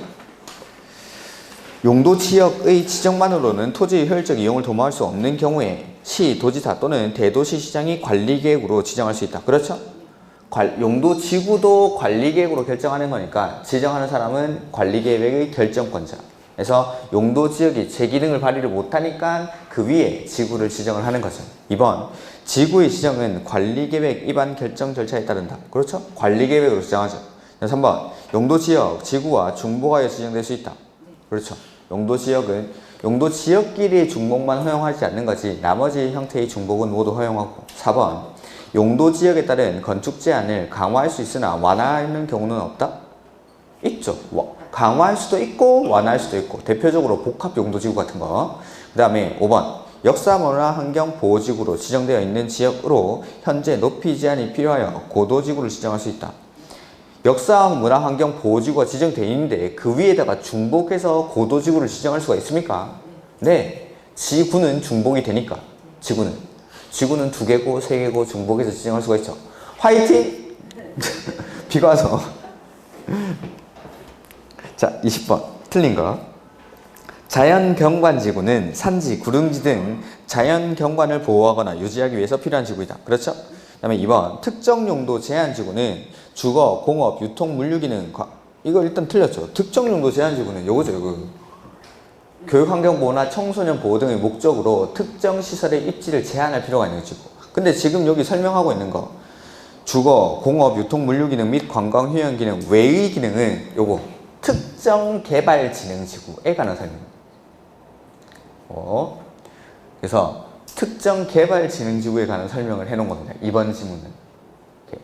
용도지역의 지정만으로는 토지의 효율적 이용을 도모할 수 없는 경우에 시, 도지사 또는 대도시시장이 관리계획으로 지정할 수 있다. 그렇죠? 용도지구도 관리계획으로 결정하는 거니까 지정하는 사람은 관리계획의 결정권자. 그래서 용도지역이 제 기능을 발휘를 못하니까 그 위에 지구를 지정을 하는 거죠. 2번. 지구의 지정은 관리계획 위반 결정 절차에 따른다. 그렇죠? 관리계획으로 지정하죠. 3번. 용도지역, 지구와 중복하여 지정될 수 있다. 그렇죠. 용도지역은 용도지역끼리의 중복만 허용하지 않는 거지 나머지 형태의 중복은 모두 허용하고. 4번. 용도지역에 따른 건축 제한을 강화할 수 있으나 완화하는 경우는 없다? 있죠. 강화할 수도 있고 완화할 수도 있고. 대표적으로 복합용도지구 같은 거. 그 다음에 5번. 역사문화환경보호지구로 지정되어 있는 지역으로 현재 높이 제한이 필요하여 고도지구를 지정할 수 있다. 역사문화환경보호지구가 지정되어 있는데 그 위에다가 중복해서 고도지구를 지정할 수가 있습니까? 네. 지구는 중복이 되니까. 지구는 2개고 3개고 중복해서 지정할 수가 있죠. 화이팅! 비가 와서. 자, 20번. 틀린 거. 자연경관지구는 산지, 구릉지 등 자연경관을 보호하거나 유지하기 위해서 필요한 지구이다. 그렇죠? 그 다음에 2번. 특정용도 제한지구는 주거, 공업, 유통, 물류기능. 이거 일단 틀렸죠. 특정용도 제한지구는 요거죠. 요거. 교육환경보호나 청소년 보호 등의 목적으로 특정 시설의 입지를 제한할 필요가 있는 지구. 근데 지금 여기 설명하고 있는 거 주거, 공업, 유통, 물류기능 및 관광, 휴양기능 외의 기능은 요거 특정개발진흥지구에 관한 설명입니다. 그래서 특정개발진흥지구에 관한 설명을 해놓은 겁니다. 이번 지문은. 그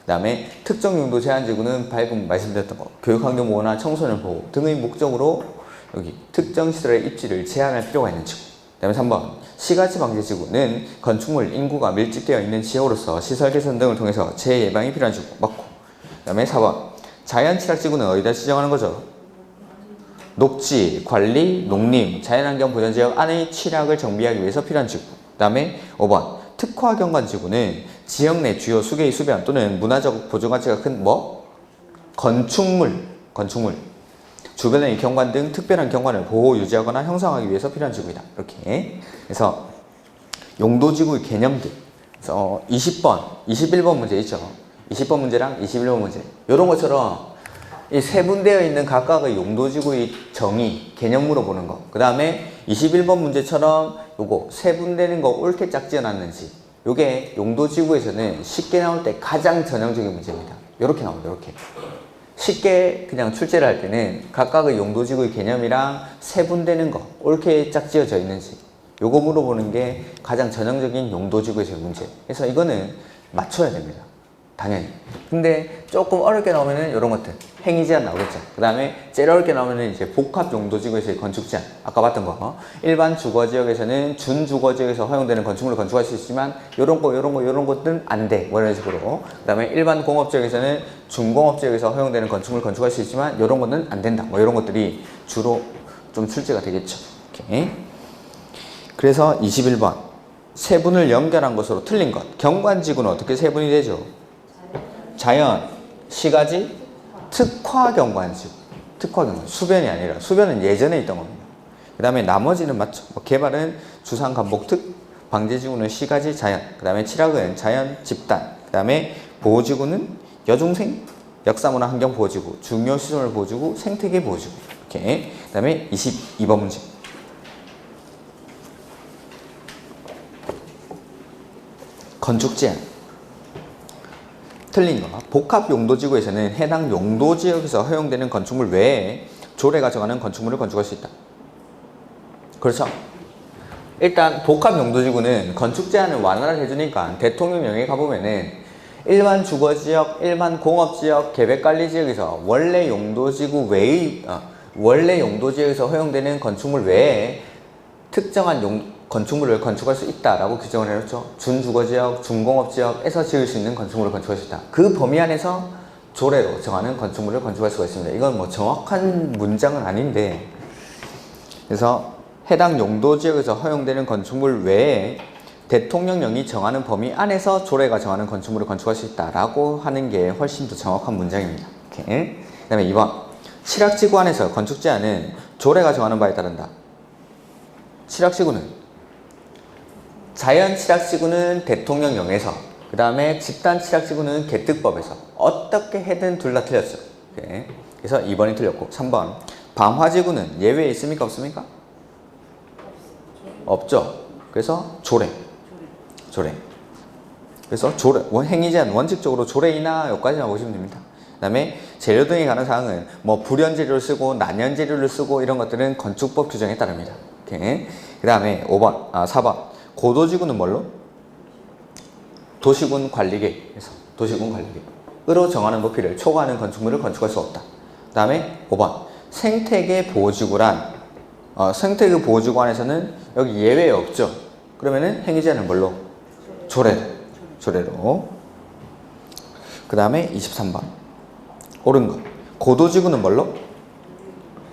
다음에 특정용도 제한지구는 방금 말씀드렸던 거 교육환경보호나 청소년 보호 등의 목적으로 여기 특정시설의 입지를 제한할 필요가 있는 지구. 그 다음에 3번. 시가지 방지지구는 건축물, 인구가 밀집되어 있는 지역으로서 시설 개선 등을 통해서 재예방이 필요한 지구. 맞고. 그 다음에 4번. 자연취락지구는 어디다 지정하는 거죠? 녹지, 관리, 농림, 자연환경 보전지역 안의 취락을 정비하기 위해서 필요한 지구. 그 다음에 5번. 특화경관지구는 지역 내 주요 수계의 수변 또는 문화적 보존가치가 큰 건축물. 주변의 경관 등 특별한 경관을 보호, 유지하거나 형성하기 위해서 필요한 지구이다. 이렇게. 그래서 용도지구의 개념들. 그래서 20번, 21번 문제 있죠. 20번 문제랑 21번 문제. 이런 것처럼 이 세분되어 있는 각각의 용도지구의 정의, 개념 물어보는 거. 그 다음에 21번 문제처럼 요거 세분되는 거 옳게 짝지어놨는지. 요게 용도지구에서는 쉽게 나올 때 가장 전형적인 문제입니다. 요렇게 나옵니다. 요렇게. 쉽게 그냥 출제를 할 때는 각각의 용도지구의 개념이랑 세분되는 거 옳게 짝지어져 있는지 요거 물어보는 게 가장 전형적인 용도지구에서의 문제. 그래서 이거는 맞춰야 됩니다. 당연히. 근데 조금 어렵게 나오면은 이런 것들 행위 제한 나오겠죠. 그 다음에 제일 어렵게 나오면은 이제 복합 용도지구에서의 건축 제한. 아까 봤던 거. 일반 주거지역에서는 준주거지역에서 허용되는 건축물을 건축할 수 있지만 요런 것들은 안 돼. 뭐 이런 식으로. 그 다음에 일반 공업지역에서는 준공업지역에서 허용되는 건축물을 건축할 수 있지만 요런 거는 안 된다. 뭐 이런 것들이 주로 좀 출제가 되겠죠. 이렇게. 그래서 21번. 세분을 연결한 것으로 틀린 것. 경관지구는 어떻게 세분이 되죠? 자연, 시가지, 특화경관지구. 특화경관. 수변이 아니라. 수변은 예전에 있던 겁니다. 그 다음에 나머지는 맞죠. 개발은 주상, 간복, 특, 방제지구는 시가지, 자연. 그 다음에 칠학은 자연, 집단. 그 다음에 보호지구는 여중생, 역사문화 환경보호지구, 중요시설 보호지구, 생태계 보호지구. 이렇게. 그 다음에 22번 문제. 건축 제한. 틀린 거. 복합용도지구에서는 해당 용도지역에서 허용되는 건축물 외에 조례가 정하는 건축물을 건축할 수 있다. 그렇죠? 일단 복합용도지구는 건축 제한을 완화를 해주니까 대통령령에 가보면은 일반 주거지역, 일반 공업지역, 계획관리지역에서 원래 용도지구 외의 원래 용도지역에서 허용되는 건축물 외에 특정한 건축물을 건축할 수 있다라고 규정을 해놓죠. 준주거지역, 준공업지역에서 지을 수 있는 건축물을 건축할 수 있다. 그 범위 안에서 조례로 정하는 건축물을 건축할 수가 있습니다. 이건 뭐 정확한 문장은 아닌데, 그래서 해당 용도지역에서 허용되는 건축물 외에 대통령령이 정하는 범위 안에서 조례가 정하는 건축물을 건축할 수 있다라고 하는 게 훨씬 더 정확한 문장입니다. 오케이. 그 다음에 2번. 칠학지구 안에서 건축 제한은 조례가 정하는 바에 따른다. 칠학지구는 자연 칠학지구는 대통령령에서, 그 다음에 집단 칠학지구는 개특법에서 어떻게 해든 둘 다 틀렸죠. 오케이. 그래서 2번이 틀렸고 3번. 방화지구는 예외 있습니까? 없습니까? 없죠. 그래서 조례. 그래서 조례, 행위 제한 원칙적으로 조례이나 여기까지만 보시면 됩니다. 그 다음에 재료 등에 관한 사항은 뭐 불연재료를 쓰고 난연재료를 쓰고 이런 것들은 건축법 규정에 따릅니다. 오케이. 그 다음에 4번. 고도지구는 뭘로? 도시군 관리계에서 도시군 관리계으로 정하는 부피를 초과하는 건축물을 건축할 수 없다. 그 다음에 5번. 생태계 보호지구란 생태계 보호지구 안에서는 여기 예외 없죠. 그러면은 행위 제한은 뭘로? 조례로. 그 다음에 23번. 옳은 것. 고도지구는 뭘로?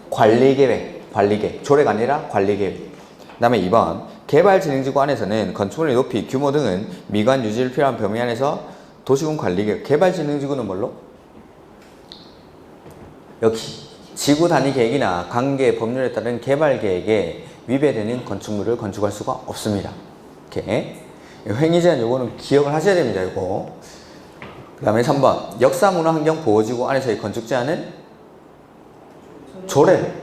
관리계획. 조례가 아니라 관리계획. 그 다음에 2번. 개발진흥지구 안에서는 건축물의 높이, 규모 등은 미관 유지를 필요한 범위 안에서 도시군 관리계획. 개발진흥지구는 뭘로? 역시 지구 단위 계획이나 관계 법률에 따른 개발 계획에 위배되는 건축물을 건축할 수가 없습니다. 이렇게 행위 제한 요거는 기억을 하셔야 됩니다. 이거. 그 다음에 3번. 역사문화환경보호지구 안에서의 건축 제한은 조례.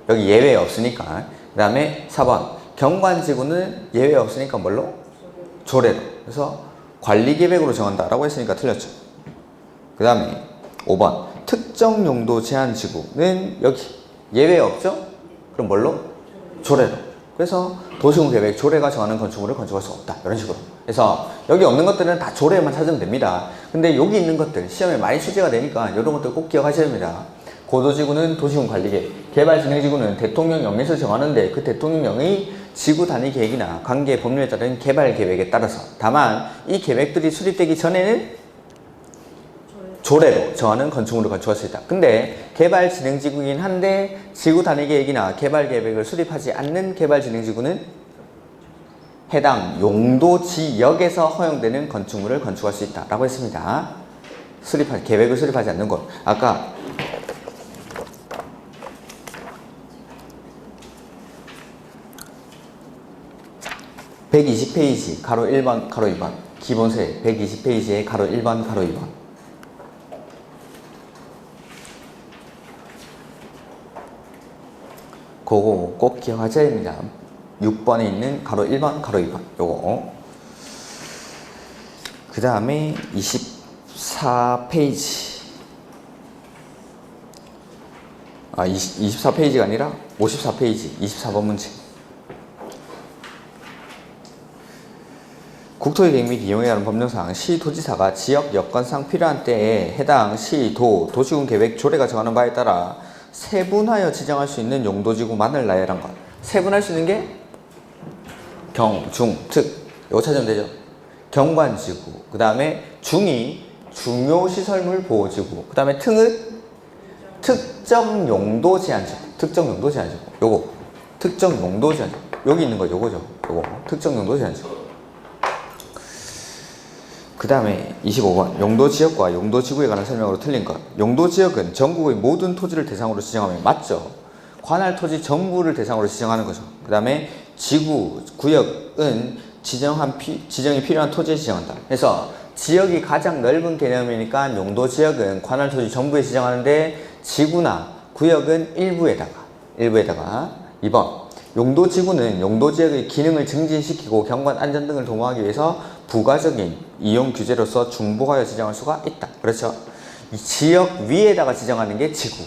여기 예외 없으니까. 그 다음에 4번. 경관지구는 예외 없으니까 뭘로? 조례로. 그래서 관리계획으로 정한다라고 했으니까 틀렸죠. 그 다음에 5번. 특정 용도 제한 지구는 여기 예외 없죠? 그럼 뭘로? 조례로. 그래서 도시군 계획 조례가 정하는 건축물을 건축할 수 없다. 이런 식으로. 그래서 여기 없는 것들은 다 조례만 찾으면 됩니다. 근데 여기 있는 것들 시험에 많이 출제가 되니까 이런 것들 꼭 기억하셔야 됩니다. 고도지구는 도시군 관리계획, 개발진흥지구는 대통령령에서 정하는데 그 대통령령의 지구 단위 계획이나 관계 법률에 따른 개발 계획에 따라서, 다만 이 계획들이 수립되기 전에는 조례로 정하는 건축물을 건축할 수 있다. 근데 개발진흥지구이긴 한데 지구 단위 계획이나 개발 계획을 수립하지 않는 개발진흥지구는 해당 용도지역에서 허용되는 건축물을 건축할 수 있다라고 했습니다. 계획을 수립하지 않는 곳. 아까 120페이지 가로 1번 가로 2번 기본서에 120페이지에 가로 1번 가로 2번 그거 꼭 기억하셔야 됩니다. 6번에 있는 가로 1번 가로 2번 요거. 그 다음에 24페이지 24페이지가 아니라 54페이지 24번 문제. 국토의 계획 및 이용에 관한 법령상 시도지사가 지역 여건상 필요한 때에 해당 시, 도, 도시군 계획 조례가 정하는 바에 따라 세분하여 지정할 수 있는 용도지구만을 나열한 것. 세분할 수 있는 게 경, 중, 특. 이거 찾으면 되죠. 경관지구. 그 다음에 중이 중요시설물 보호지구. 그 다음에 특은 특정 용도 제한지구. 요거 특정 용도 제한지구. 여기 있는 거 요거죠. 요거 특정 용도 제한지구. 그 다음에 25번. 용도지역과 용도지구에 관한 설명으로 틀린 것. 용도지역은 전국의 모든 토지를 대상으로 지정하면 맞죠. 관할 토지 전부를 대상으로 지정하는 거죠. 그 다음에 지구, 구역은 지정이 필요한 토지에 지정한다. 그래서 지역이 가장 넓은 개념이니까 용도지역은 관할 토지 전부에 지정하는데 지구나 구역은 일부에다가 2번. 용도지구는 용도지역의 기능을 증진시키고 경관 안전 등을 도모하기 위해서 부가적인 이용 규제로서 중복하여 지정할 수가 있다. 그렇죠? 이 지역 위에다가 지정하는 게 지구.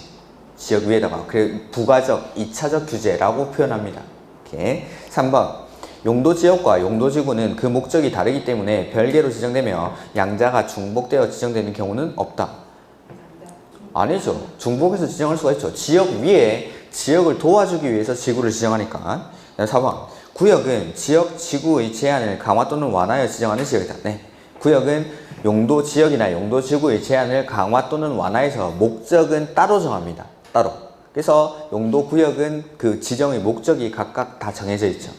지역 위에다가. 그래 부가적, 2차적 규제라고 표현합니다. 이렇게. 3번. 용도지역과 용도지구는 그 목적이 다르기 때문에 별개로 지정되며 양자가 중복되어 지정되는 경우는 없다. 아니죠. 중복해서 지정할 수가 있죠. 지역 위에 지역을 도와주기 위해서 지구를 지정하니까. 4번. 구역은 지역 지구의 제한을 강화 또는 완화하여 지정하는 지역이다. 네. 구역은 용도 지역이나 용도 지구의 제한을 강화 또는 완화해서 목적은 따로 정합니다. 따로. 그래서 용도 구역은 그 지정의 목적이 각각 다 정해져 있죠.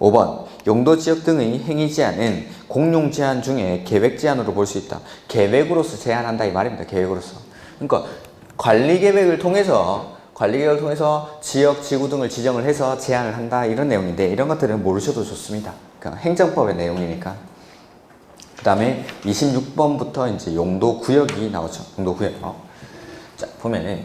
5번. 용도 지역 등의 행위 제한은 공용 제한 중에 계획 제한으로 볼 수 있다. 계획으로서 제한한다 이 말입니다. 계획으로서. 그러니까 관리 계획을 통해서 지역, 지구 등을 지정을 해서 제한을 한다 이런 내용인데 이런 것들은 모르셔도 좋습니다. 그러니까 행정법의 내용이니까. 그 다음에 26번부터 이제 용도 구역이 나오죠. 용도 구역. 자, 보면은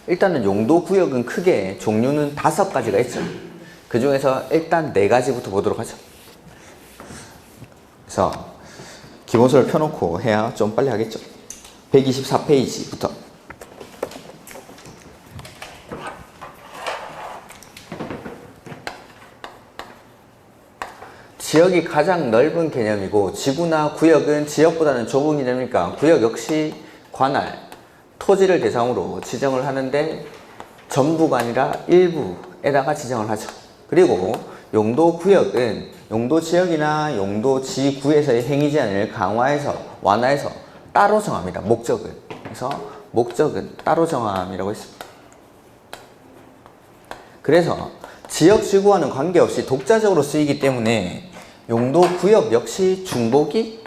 일단은 용도 구역은 크게 종류는 5가지가 있죠. 그 중에서 일단 4가지부터 보도록 하죠. 그래서 기본서를 펴놓고 해야 좀 빨리 하겠죠. 124페이지부터. 지역이 가장 넓은 개념이고 지구나 구역은 지역보다는 좁은 개념이니까 구역 역시 관할, 토지를 대상으로 지정을 하는데 전부가 아니라 일부에다가 지정을 하죠. 그리고 용도 구역은 용도 지역이나 용도 지구에서의 행위 제한을 강화해서 완화해서 따로 정합니다. 목적은. 그래서 목적은 따로 정함이라고 했습니다. 그래서 지역 지구와는 관계없이 독자적으로 쓰이기 때문에 용도 구역 역시 중복이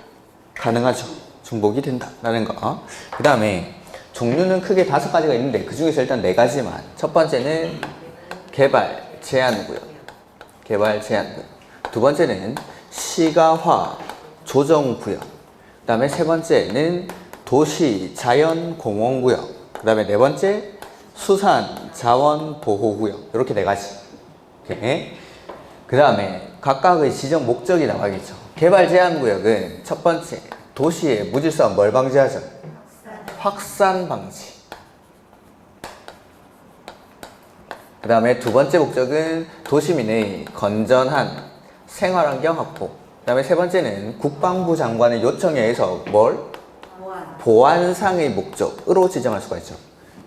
가능하죠. 중복이 된다라는 거. 그 다음에 종류는 크게 5가지가 있는데 그 중에서 일단 4가지만. 첫 번째는 개발 제한 구역. 개발 제한 구역. 두 번째는 시가화 조정 구역. 그 다음에 세 번째는 도시 자연 공원 구역. 그 다음에 네 번째 수산 자원 보호 구역. 이렇게 4가지. 오케이. 그 다음에 각각의 지정 목적이 나와야겠죠. 개발 제한 구역은 첫 번째 도시의 무질서한 뭘 방지하죠? 확산 방지. 그 다음에 두 번째 목적은 도시민의 건전한 생활환경 확보. 그 다음에 세 번째는 국방부 장관의 요청에 의해서 뭘? 보안상의 목적으로 지정할 수가 있죠.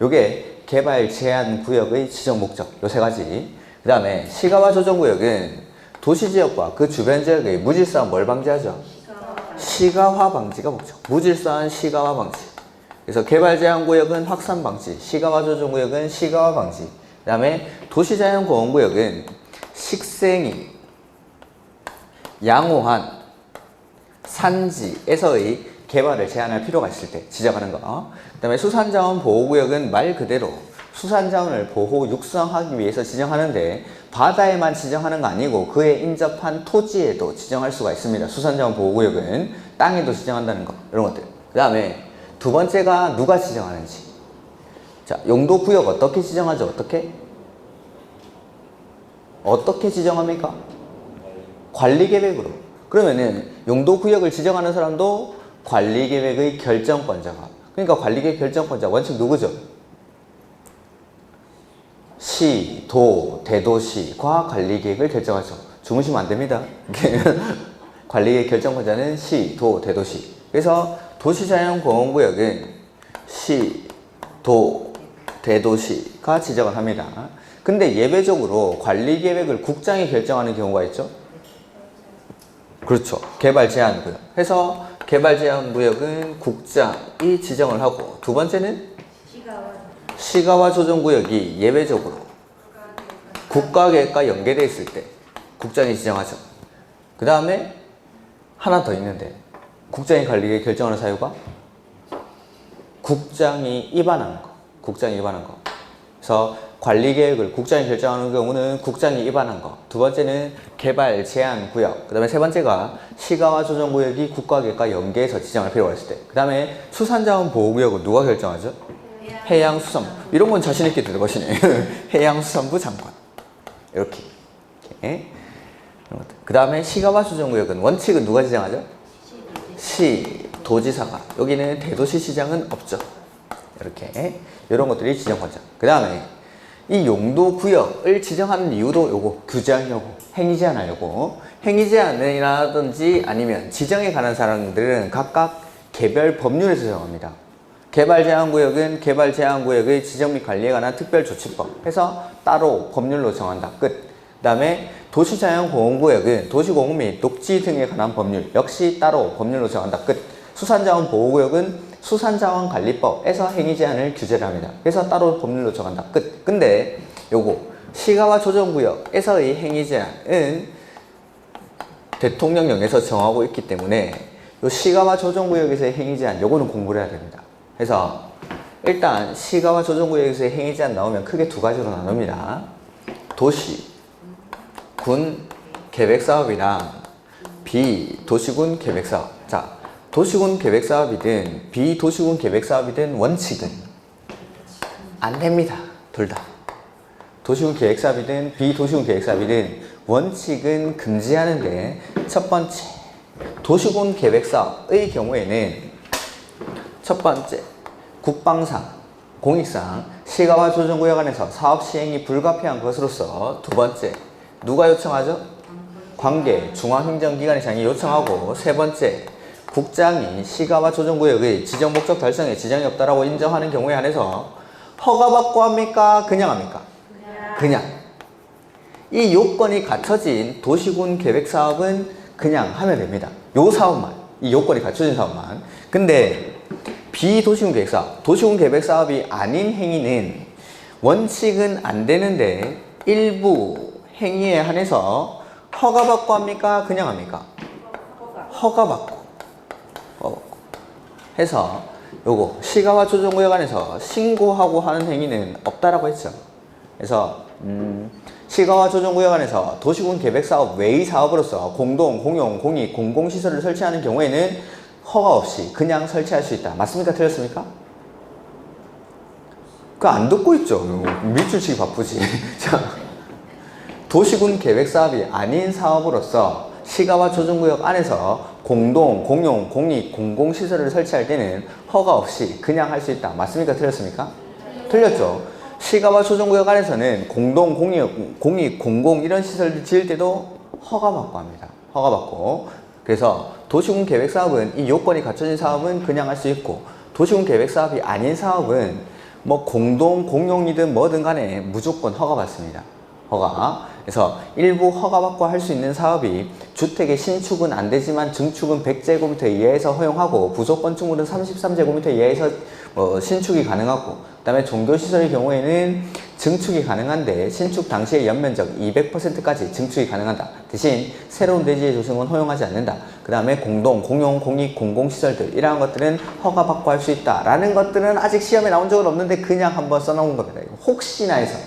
요게 개발 제한 구역의 지정 목적. 요 3가지. 그 다음에 시가화 조정 구역은 도시지역과 그 주변 지역의 무질서한 뭘 방지하죠? 시가화 방지가 목적. 무질서한 시가화 방지. 그래서 개발 제한 구역은 확산 방지, 시가화 조정 구역은 시가화 방지. 그 다음에 도시 자연 공원 구역은 식생이 양호한 산지에서의 개발을 제한할 필요가 있을 때 지정하는 거. 그 다음에 수산자원 보호구역은 말 그대로 수산자원을 보호 육성하기 위해서 지정하는데 바다에만 지정하는 거 아니고 그에 인접한 토지에도 지정할 수가 있습니다. 수산자원 보호구역은 땅에도 지정한다는 거. 이런 것들. 그 다음에 두 번째가 누가 지정하는지. 자, 용도구역 어떻게 지정하죠? 어떻게 지정합니까? 관리계획으로. 그러면은 용도구역을 지정하는 사람도 관리계획의 결정권자가. 그러니까 관리계획 결정권자 원칙 누구죠? 시, 도, 대도시가 관리계획을 결정하죠. 주무시면 안 됩니다. 관리계획 결정권자는 시, 도, 대도시. 그래서 도시자연공원구역은 시, 도, 대도시가 지정을 합니다. 근데 예외적으로 관리계획을 국장이 결정하는 경우가 있죠. 그렇죠. 개발제한구역. 해서 개발제한구역은 국장이 지정을 하고, 두 번째는 시가화 조정구역이 예외적으로 국가계획과 연계되어 있을 때 국장이 지정하죠. 그 다음에 하나 더 있는데, 국장이 관리계획 결정하는 사유가 국장이 위반한 거. 그래서 관리계획을 국장이 결정하는 경우는 국장이 위반한 거. 두 번째는 개발 제한 구역. 그 다음에 세 번째가 시가화 조정 구역이 국가계획과 연계해서 지정할 필요가 있을 때. 그 다음에 수산자원 보호구역은 누가 결정하죠? 해양수산부. 이런 건 자신 있게 들어가시네. 해양수산부 장관. 이렇게. 그 다음에 시가와 조정구역은 원칙은 누가 지정하죠? 시, 도지사가. 여기는 대도시 시장은 없죠. 이렇게. 이런 것들이 지정권자. 그 다음에 이 용도구역을 지정하는 이유도 요거 규제하려고, 행위 제한하려고. 행위 제한이라든지 아니면 지정에 관한 사항들은 각각 개별 법률에서 정합니다. 개발제한구역은 개발제한구역의 지정 및 관리에 관한 특별조치법 해서 따로 법률로 정한다. 끝. 그 다음에 도시자연보호구역은 도시공원 및 녹지 등에 관한 법률 역시 따로 법률로 정한다. 끝. 수산자원보호구역은 수산자원관리법에서 행위 제한을 규제를 합니다. 그래서 따로 법률로 정한다. 끝. 근데 요거 시가와 조정구역에서의 행위 제한은 대통령령에서 정하고 있기 때문에 요 시가와 조정구역에서의 행위 제한 요거는 공부를 해야 됩니다. 그래서 일단 시가와 조정구역에서의 행위 제한 나오면 크게 두 가지로 나눕니다. 도시, 군 계획사업이랑 비도시군 계획사업. 자, 도시군 계획사업이든 비도시군 계획사업이든 원칙은 안 됩니다. 둘 다. 도시군 계획사업이든 비도시군 계획사업이든 원칙은 금지하는데 첫 번째, 도시군 계획사업의 경우에는 첫 번째, 국방상, 공익상, 시가와 조정구역 안에서 사업 시행이 불가피한 것으로서 두 번째, 누가 요청하죠? 관계, 중앙행정기관장이 요청하고 세 번째, 국장이 시가와 조정구역의 지정 목적 달성에 지장이 없다라고 인정하는 경우에 한해서 허가받고 합니까? 그냥 합니까? 그냥. 이 요건이 갖춰진 도시군 계획사업은 그냥 하면 됩니다. 요 사업만, 이 요건이 갖춰진 사업만. 근데 비도시군 계획사업, 도시군 계획사업이 아닌 행위는 원칙은 안 되는데 일부 행위에 한해서 허가받고 합니까? 그냥 합니까? 허가받고 해서 요거 시가와 조정구역 안에서 신고하고 하는 행위는 없다라고 했죠. 그래서 시가와 조정구역 안에서 도시군 계획사업 외의 사업으로서 공동, 공용, 공익, 공공시설을 설치하는 경우에는 허가 없이 그냥 설치할 수 있다. 맞습니까? 틀렸습니까? 그거 안 듣고 있죠. 밑줄 치기 바쁘지. 자, 도시군 계획사업이 아닌 사업으로서 시가와 조정구역 안에서 공동, 공용, 공익, 공공시설을 설치할 때는 허가 없이 그냥 할 수 있다. 맞습니까? 틀렸습니까? 틀렸죠. 시가와 조정구역 안에서는 공동, 공익, 공공 이런 시설을 지을 때도 허가받고 합니다. 허가받고. 그래서 도시군 계획사업은 이 요건이 갖춰진 사업은 그냥 할 수 있고 도시군 계획사업이 아닌 사업은 뭐 공동, 공용이든 뭐든 간에 무조건 허가받습니다. 허가. 그래서 일부 허가받고 할 수 있는 사업이 주택의 신축은 안 되지만 증축은 100제곱미터 이하에서 허용하고 부속 건축물은 33제곱미터 이하에서 신축이 가능하고 그 다음에 종교시설의 경우에는 증축이 가능한데 신축 당시의 연면적 200%까지 증축이 가능하다. 대신 새로운 대지의 조성은 허용하지 않는다. 그 다음에 공동, 공용, 공익, 공공시설들 이러한 것들은 허가받고 할 수 있다 라는 것들은 아직 시험에 나온 적은 없는데 그냥 한번 써놓은 겁니다. 혹시나 해서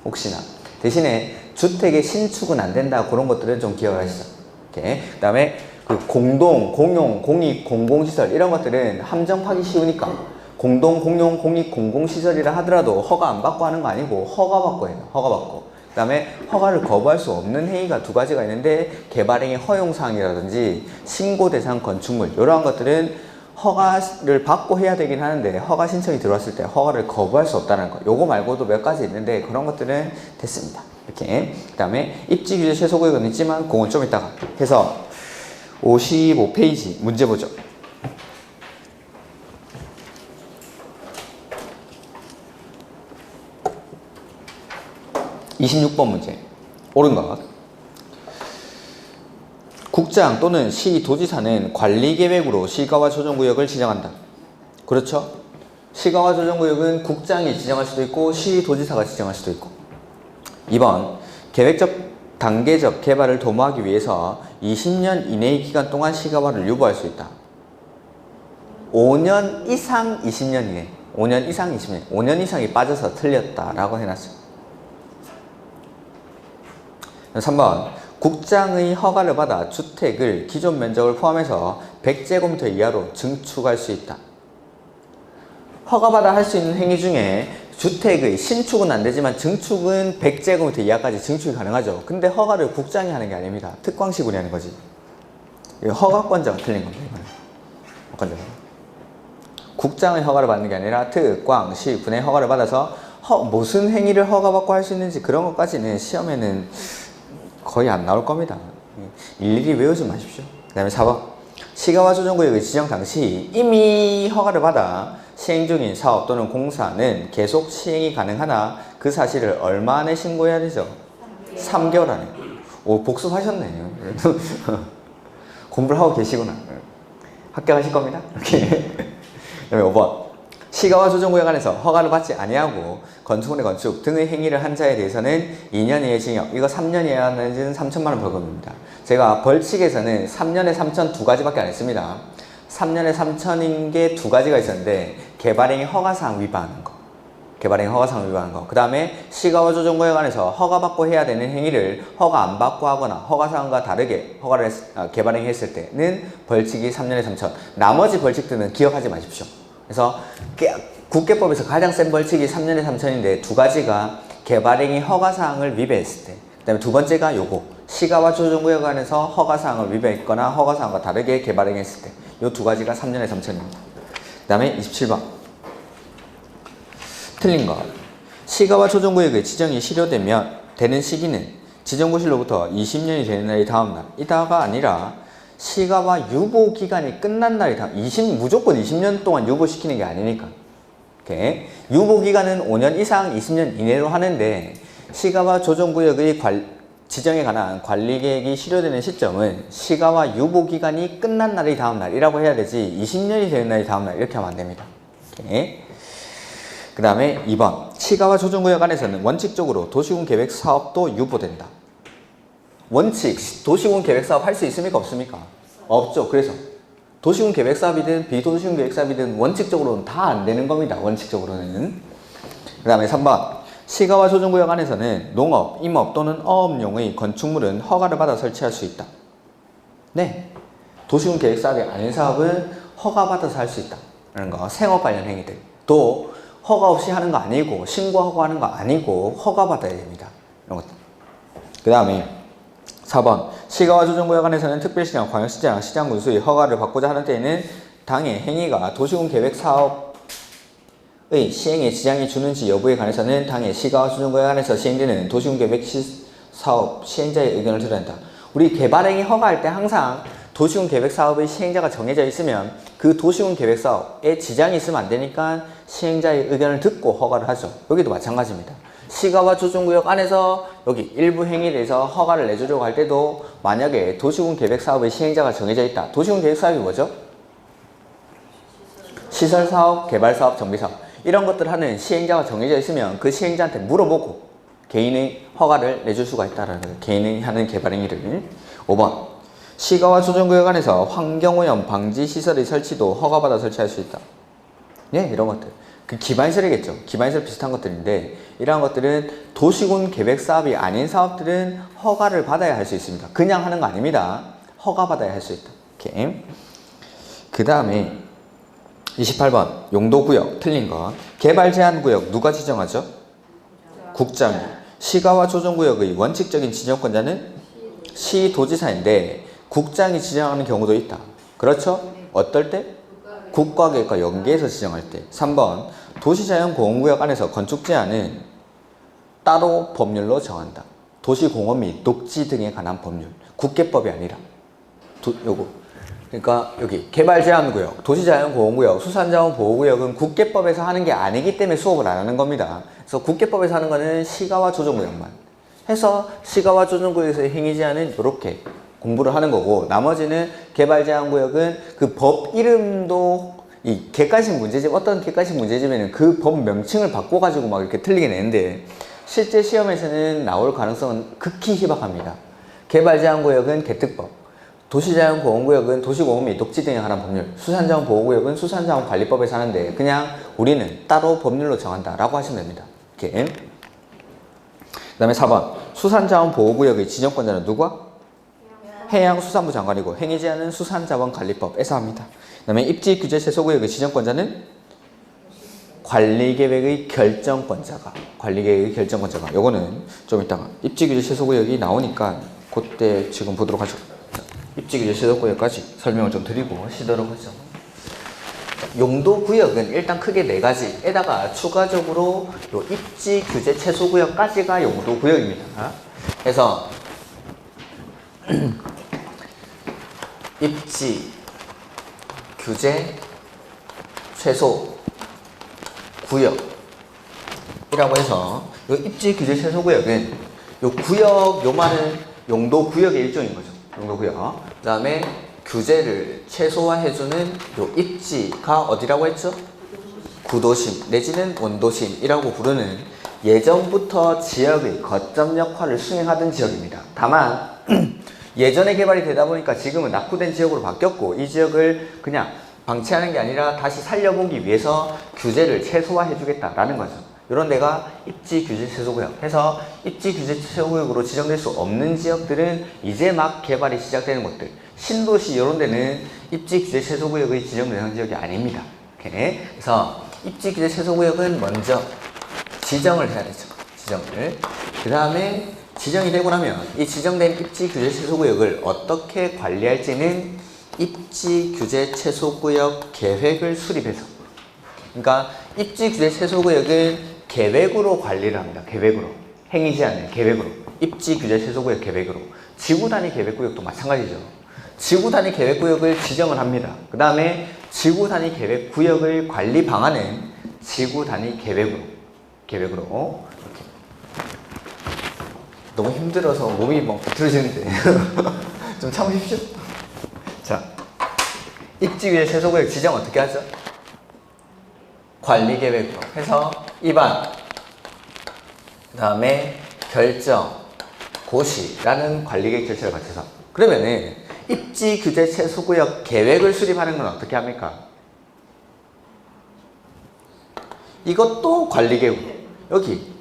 혹시나. 대신에 주택의 신축은 안 된다. 그런 것들은 좀 기억하시죠. 이렇게. 그 다음에 그 공동, 공용, 공익, 공공시설 이런 것들은 함정파기 쉬우니까 공동, 공용, 공익, 공공시설이라 하더라도 허가 안 받고 하는 거 아니고 허가받고 해요. 허가받고. 그 다음에 허가를 거부할 수 없는 행위가 두 가지가 있는데 개발행위 허용사항이라든지 신고 대상 건축물 이러한 것들은 허가를 받고 해야 되긴 하는데 허가 신청이 들어왔을 때 허가를 거부할 수 없다는 거. 요거 말고도 몇 가지 있는데 그런 것들은 됐습니다. 이렇게. 그 다음에 입지규제 최소구역은 있지만 그건 좀 이따가 해서 55페이지 문제 보죠. (26번) 문제. 옳은 것. 국장 또는 시도지사는 관리계획으로 시가와 조정구역을 지정한다. 그렇죠? 시가와 조정구역은 국장이 지정할 수도 있고 시도지사가 지정할 수도 있고. 2번 계획적 단계적 개발을 도모하기 위해서 20년 이내의 기간 동안 시가와를 유보할 수 있다. 5년 이상 20년 이내. 5년 이상 20년. 5년 이상이 빠져서 틀렸다라고 해놨어요. 3번 국장의 허가를 받아 주택을 기존 면적을 포함해서 100제곱미터 이하로 증축할 수 있다. 허가받아 할 수 있는 행위 중에 주택의 신축은 안 되지만 증축은 100제곱미터 이하까지 증축이 가능하죠. 근데 허가를 국장이 하는 게 아닙니다. 특광시군이 하는 거지. 허가권자가 틀린 겁니다. 이거는. 국장의 허가를 받는 게 아니라 특광시군의 허가를 받아서 무슨 행위를 허가받고 할 수 있는지 그런 것까지는 시험에는 거의 안 나올 겁니다. 일일이 외우지 마십시오. 그 다음에 4번. 시가와 조정구역의 지정 당시 이미 허가를 받아 시행 중인 사업 또는 공사는 계속 시행이 가능하나 그 사실을 얼마 안에 신고해야 되죠? 3개월 안에. 오, 복습하셨네. 공부를 하고 계시구나. 합격하실 겁니다. 이렇게. 그다음에 5번. 시가와 조정구역 안에서 허가를 받지 아니하고 건축물의 건축 등의 행위를 한 자에 대해서는 2년 이하의 징역, 이거 3년 이하는 3천만 원 벌금입니다. 제가 벌칙에서는 3년에 3천 두 가지밖에 안 했습니다. 3년에 3천인 게 두 가지가 있었는데 개발행위 허가사항 위반하는 거, 개발행위 허가사항 위반하는 거. 그 다음에 시가와 조정구역 안에서 허가받고 해야 되는 행위를 허가 안 받고 하거나 허가사항과 다르게 개발행위 했을 때는 벌칙이 3년에 3천. 나머지 벌칙들은 기억하지 마십시오. 그래서 국계법에서 가장 센 벌칙이 3년에 3천인데 두 가지가 개발행위 허가사항을 위배했을 때, 그 다음에 두 번째가 요거 시가와 조정구역 안에서 허가사항을 위배했거나 허가사항과 다르게 개발행위했을 때, 요 두 가지가 3년에 3천입니다. 그 다음에 27번 틀린 거. 시가와 조정구역의 지정이 되는 시기는 지정고시로부터 20년이 되는 날이 다음날, 이다가 아니라 시가와 유보기간이 끝난 날이 무조건 20년 동안 유보시키는 게 아니니까. 오케이. 유보기간은 5년 이상 20년 이내로 하는데 시가와 조정구역의 지정에 관한 관리계획이 실효되는 시점은 시가와 유보기간이 끝난 날이 다음날이라고 해야 되지 20년이 되는 날이 다음날 이렇게 하면 안 됩니다. 오케이. 그 다음에 2번. 시가와 조정구역 안에서는 원칙적으로 도시군 계획 사업도 유보된다. 원칙, 도시군 계획 사업 할 수 있습니까? 없습니까? 없죠. 그래서 도시군 계획 사업이든 비도시군 계획 사업이든 원칙적으로는 다 안 되는 겁니다. 원칙적으로는. 그 다음에 3번. 시가와 조정구역 안에서는 농업, 임업 또는 어업용의 건축물은 허가를 받아 설치할 수 있다. 네. 도시군 계획 사업이 아닌 사업은 허가받아서 할 수 있다. 라는 거. 생업 관련 행위들. 또 허가 없이 하는 거 아니고 신고하고 하는 거 아니고 허가받아야 됩니다. 이런 것들. 그 다음에 4번. 시가와 조정구역 안에서는 특별시장, 광역시장, 시장군수의 허가를 받고자 하는 때에는 당의 행위가 도시군 계획 사업의 시행에 지장이 주는지 여부에 관해서는 당의 시가와 조정구역 안에서 시행되는 도시군 계획 사업 시행자의 의견을 들어야 한다. 우리 개발행위 허가할 때 항상 도시군 계획 사업의 시행자가 정해져 있으면 그 도시군 계획 사업에 지장이 있으면 안 되니까 시행자의 의견을 듣고 허가를 하죠. 여기도 마찬가지입니다. 시가와 조정구역 안에서 여기 일부 행위에 대해서 허가를 내주려고 할 때도 만약에 도시군 계획 사업의 시행자가 정해져 있다. 도시군 계획 사업이 뭐죠? 시설사업, 개발사업, 정비사업 이런 것들 하는 시행자가 정해져 있으면 그 시행자한테 물어보고 개인의 허가를 내줄 수가 있다라는 거예요. 개인이 하는 개발행위를. 5번. 시가와 조정구역 안에서 환경오염 방지 시설의 설치도 허가받아 설치할 수 있다. 네, 이런 것들. 그 기반시설이겠죠. 기반시설 비슷한 것들인데 이러한 것들은 도시군 계획 사업이 아닌 사업들은 허가를 받아야 할 수 있습니다. 그냥 하는 거 아닙니다. 허가 받아야 할 수 있다. 이렇게. 그 다음에 28번 용도구역 틀린 거. 개발 제한구역 누가 지정하죠? 국장이. 시가와 조정구역의 원칙적인 지정권자는 시도지사인데 국장이 지정하는 경우도 있다. 그렇죠? 어떨 때? 국가계획과 연계해서 지정할 때. 3번. 도시자연보호구역 안에서 건축 제한은 따로 법률로 정한다. 도시공원 및 녹지 등에 관한 법률. 국계법이 아니라. 요거. 그러니까 여기 개발제한구역, 도시자연보호구역, 수산자원보호구역은 국계법에서 하는 게 아니기 때문에 수업을 안 하는 겁니다. 그래서 국계법에서 하는 거는 시가와 조정구역만 해서 시가와 조정구역에서의 행위 제한은 이렇게 공부를 하는 거고 나머지는 개발제한구역은 그 법 이름도 이 객관식 문제집, 어떤 객관식 문제집에는 그 법 명칭을 바꿔가지고 막 이렇게 틀리게 내는데 실제 시험에서는 나올 가능성은 극히 희박합니다. 개발제한구역은 개특법, 도시자연보호구역은 도시공원 및 녹지 등에 관한 법률, 수산자원보호구역은 수산자원관리법에서 하는데 그냥 우리는 따로 법률로 정한다라고 하시면 됩니다. 이렇게. 그 다음에 4번. 수산자원보호구역의 지정권자는 누가? 해양수산부 장관이고 행위 제한은 수산자원관리법에서 합니다. 그 다음에 입지규제 세소구역의 지정권자는 관리계획의 결정권자가 요거는 좀 이따가 입지규제 최소구역이 나오니까 그때 지금 보도록 하죠. 입지규제 최소구역까지 설명을 좀 드리고 쉬도록 하죠. 용도구역은 일단 크게 4가지에다가 추가적으로 요 입지규제 최소구역까지가 용도구역입니다. 그래서 입지규제 최소구역이라고 해서 요 입지규제 최소구역은 요 구역 요 말은 용도구역의 일종인 거죠. 용도구역. 그 다음에 규제를 최소화해주는 요 입지가 어디라고 했죠? 구도심 내지는 원도심이라고 부르는 예전부터 지역의 거점 역할을 수행하던 지역입니다. 다만 예전에 개발이 되다 보니까 지금은 낙후된 지역으로 바뀌었고 이 지역을 그냥 방치하는 게 아니라 다시 살려보기 위해서 규제를 최소화해주겠다라는 거죠. 이런 데가 입지규제 최소구역 해서 입지규제 최소구역으로 지정될 수 없는 지역들은 이제 막 개발이 시작되는 곳들, 신도시 이런 데는 입지규제 최소구역의 지정 대상 지역이 아닙니다. 오케이. 그래서 입지규제 최소구역은 먼저 지정을 해야 되죠. 지정을. 그 다음에 지정이 되고 나면 이 지정된 입지규제 최소구역을 어떻게 관리할지는 입지규제 최소구역 계획을 수립해서, 그러니까 입지규제 최소구역은 계획으로 관리를 합니다. 계획으로. 행위 제한을 계획으로. 입지규제 최소구역 계획으로. 지구단위 계획구역도 마찬가지죠. 지구단위 계획구역을 지정을 합니다. 그 다음에 지구단위 계획구역을 관리 방안은 지구단위 계획으로. 이렇게. 너무 힘들어서 몸이 막 비틀어지는데 좀 참으십시오. 자, 입지규제 최소구역 지정 어떻게 하죠? 관리계획으로 해서 입안, 그 다음에 결정, 고시라는 관리계획 절차를 거쳐서. 그러면은 입지규제 최소구역 계획을 수립하는 건 어떻게 합니까? 이것도 관리계획으로. 여기